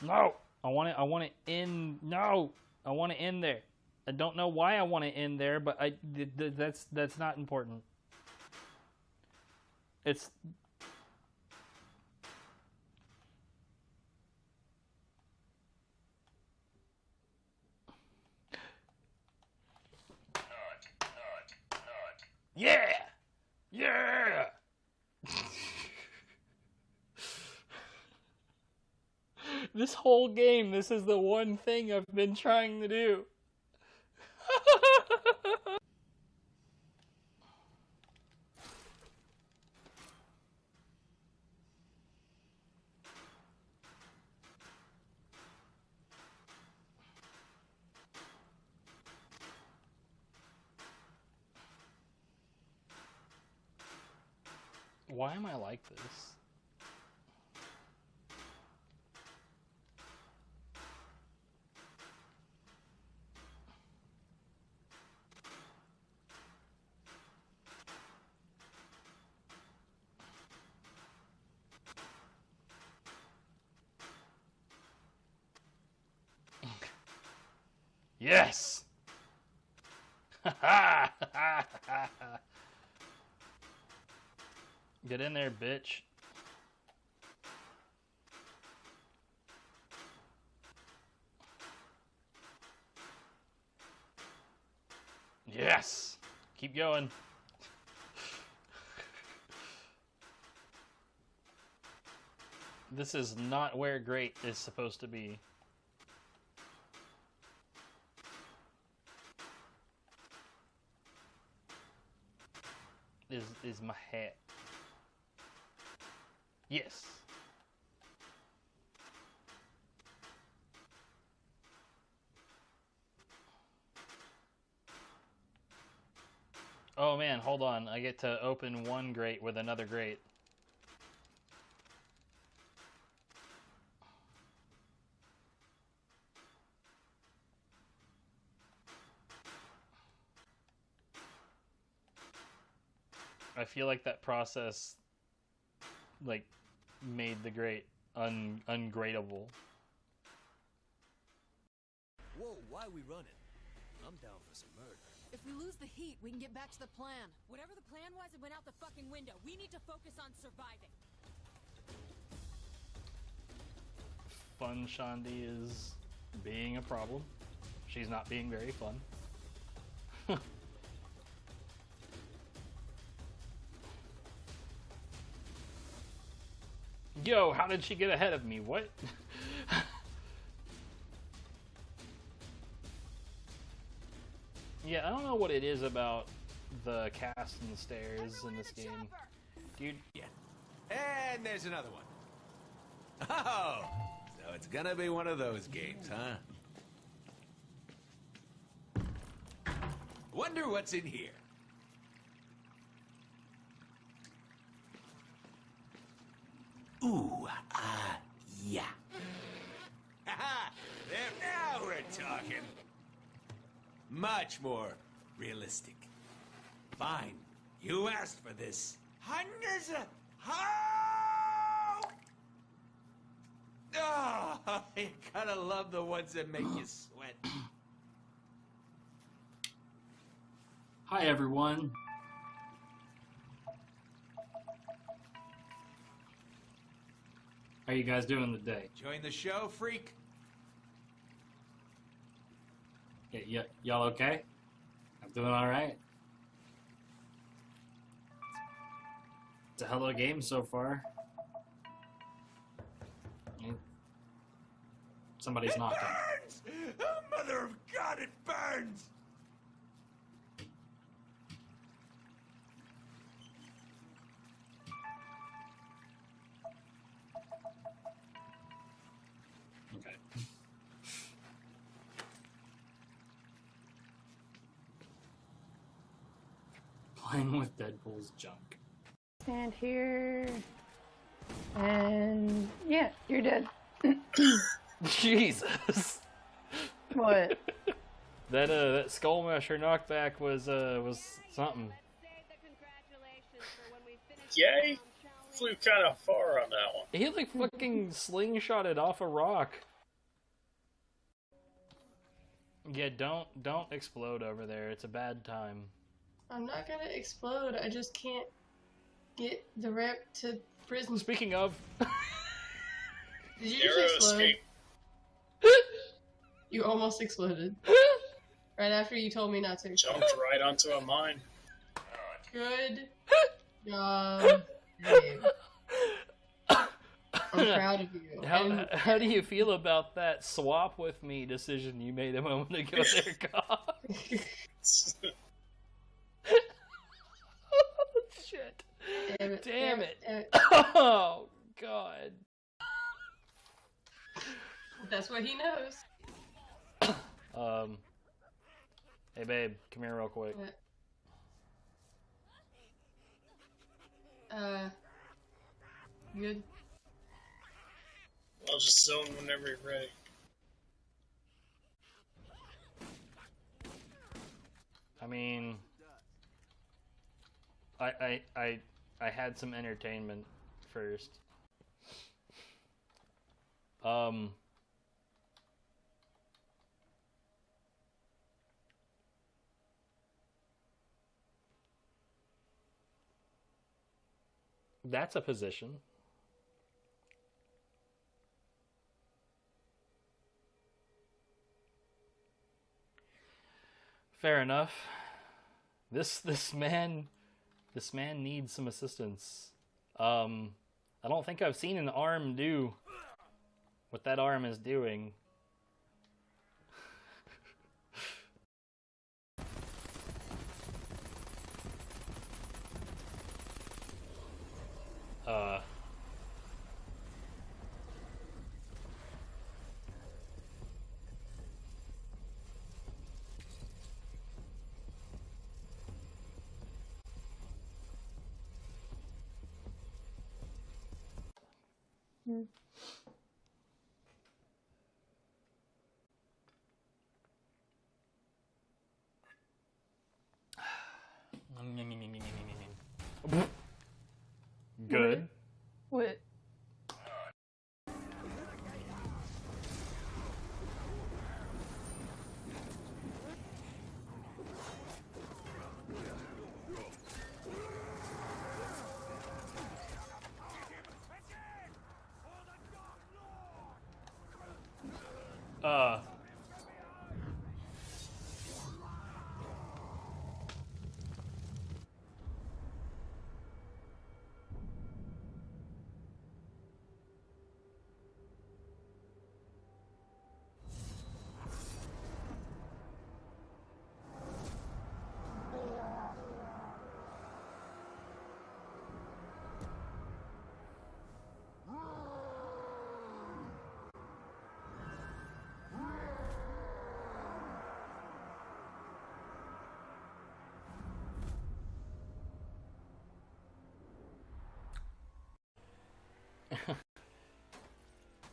No, I want it in. No, I want it in there. I don't know why I want it in there, but that's not important. It's yeah, yeah. This whole game, this is the one thing I've been trying to do. Why am I like this? Yes! Get in there, bitch. Yes! Keep going. This is not where great is supposed to be. Is my hat. Yes. Oh man, hold on. I get to open one grate with another grate. I feel like that process, like, made the grate ungradable. Whoa, why are we running? I'm down for some murder. If we lose the heat, we can get back to the plan. Whatever the plan was, it went out the fucking window. We need to focus on surviving. Fun Shandi is being a problem. She's not being very fun. Yo, how did she get ahead of me? What? Yeah, I don't know what it is about the cast and the stairs in this game. Dude. Yeah. And there's another one. Oh, so it's gonna be one of those games, huh? Wonder what's in here. Ooh, yeah. Haha, there, now we're talking. Much more realistic. Fine, you asked for this. Hundreds of... Oh, you gotta love the ones that make you sweat. Hi, everyone. How you guys doing today? Join the show, freak? Y'all okay? I'm doing all right. It's a hell of a game so far. Somebody's knocking. Burns! Oh, mother of God, it burns! Okay. Playing with Deadpool's junk. Stand here. And yeah, you're dead. Jesus. What? That skull masher knockback was something. Yay! Flew kind of far on that one. He like fucking slingshotted off a rock. Yeah, don't explode over there. It's a bad time. I'm not gonna explode. I just can't get the ramp to prison. Speaking of, Did you just explode? Escape. You almost exploded. Right after you told me not to explode. Jumped right onto a mine. Good job, Dave. I'm proud of you. how do you feel about that swap with me decision you made a moment ago there, God? Shit. Damn it. Oh, God. That's what he knows. Hey, babe, come here real quick. Good. I'll just zone whenever you're ready. I mean, I had some entertainment first. That's a position. Fair enough. This man needs some assistance. I don't think I've seen an arm do what that arm is doing. Good. What?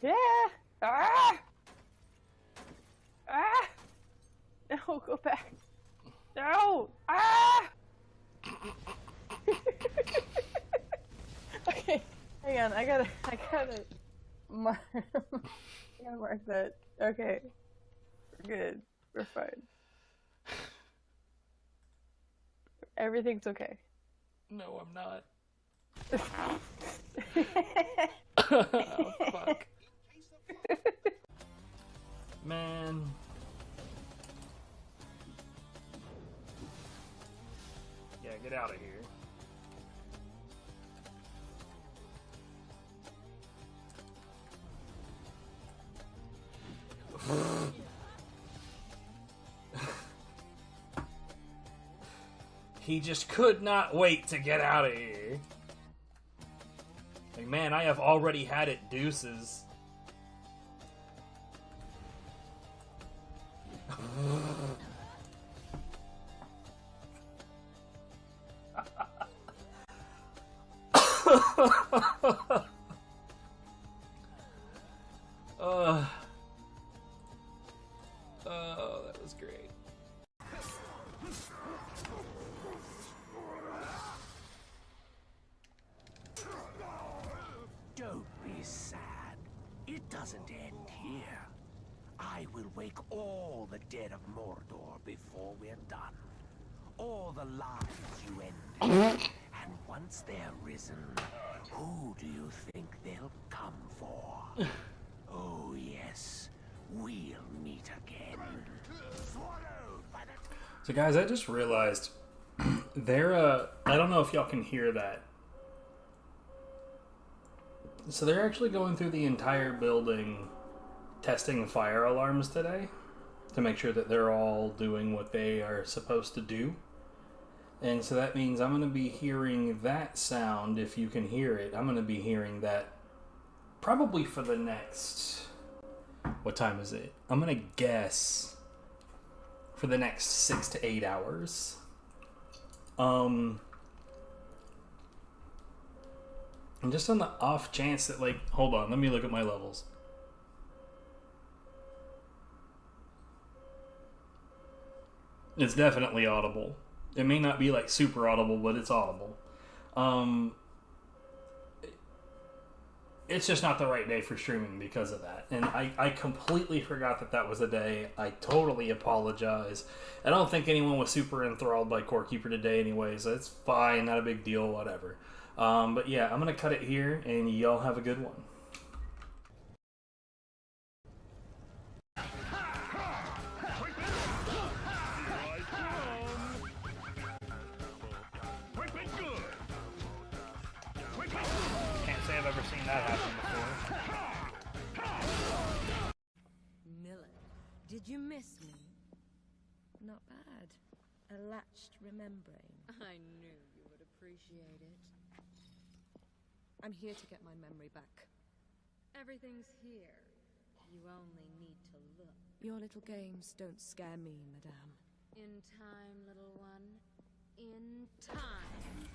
Yeah. Ah. Ah. No, go back. No. Ah. Okay, hang on. I gotta mark. I gotta mark that. Okay, we're good. We're fine. Everything's okay. No, I'm not. Oh, fuck. Man. Yeah, get out of here. He just could not wait to get out of here. Like, man, I have already had it deuces. Oh, that was great. Don't be sad. It doesn't end here. I will wake all the dead of Mordor before we're done. All the lives you ended. And once they're risen, who do you think they'll come for? Oh yes, we'll meet again. Swallowed by the... So guys, I just realized they're I don't know if y'all can hear that. So they're actually going through the entire building testing fire alarms today to make sure that they're all doing what they are supposed to do. And so that means I'm going to be hearing that sound, if you can hear it. I'm going to be hearing that probably for the next... What time is it? I'm going to guess for the next 6 to 8 hours. And just on the off chance that, like, hold on, let me look at my levels. It's definitely audible. It may not be like super audible, but it's audible. It's just not the right day for streaming because of that. And I completely forgot that that was a day. I totally apologize. I don't think anyone was super enthralled by Core Keeper today anyway, so it's fine, not a big deal, whatever. But yeah, I'm gonna cut it here, and y'all have a good one. Can't say I've ever seen that happen before. Miller, did you miss me? Not bad. A latched remembering. I knew you would appreciate it. I'm here to get my memory back. Everything's here. You only need to look. Your little games don't scare me, madame. In time, little one. In time.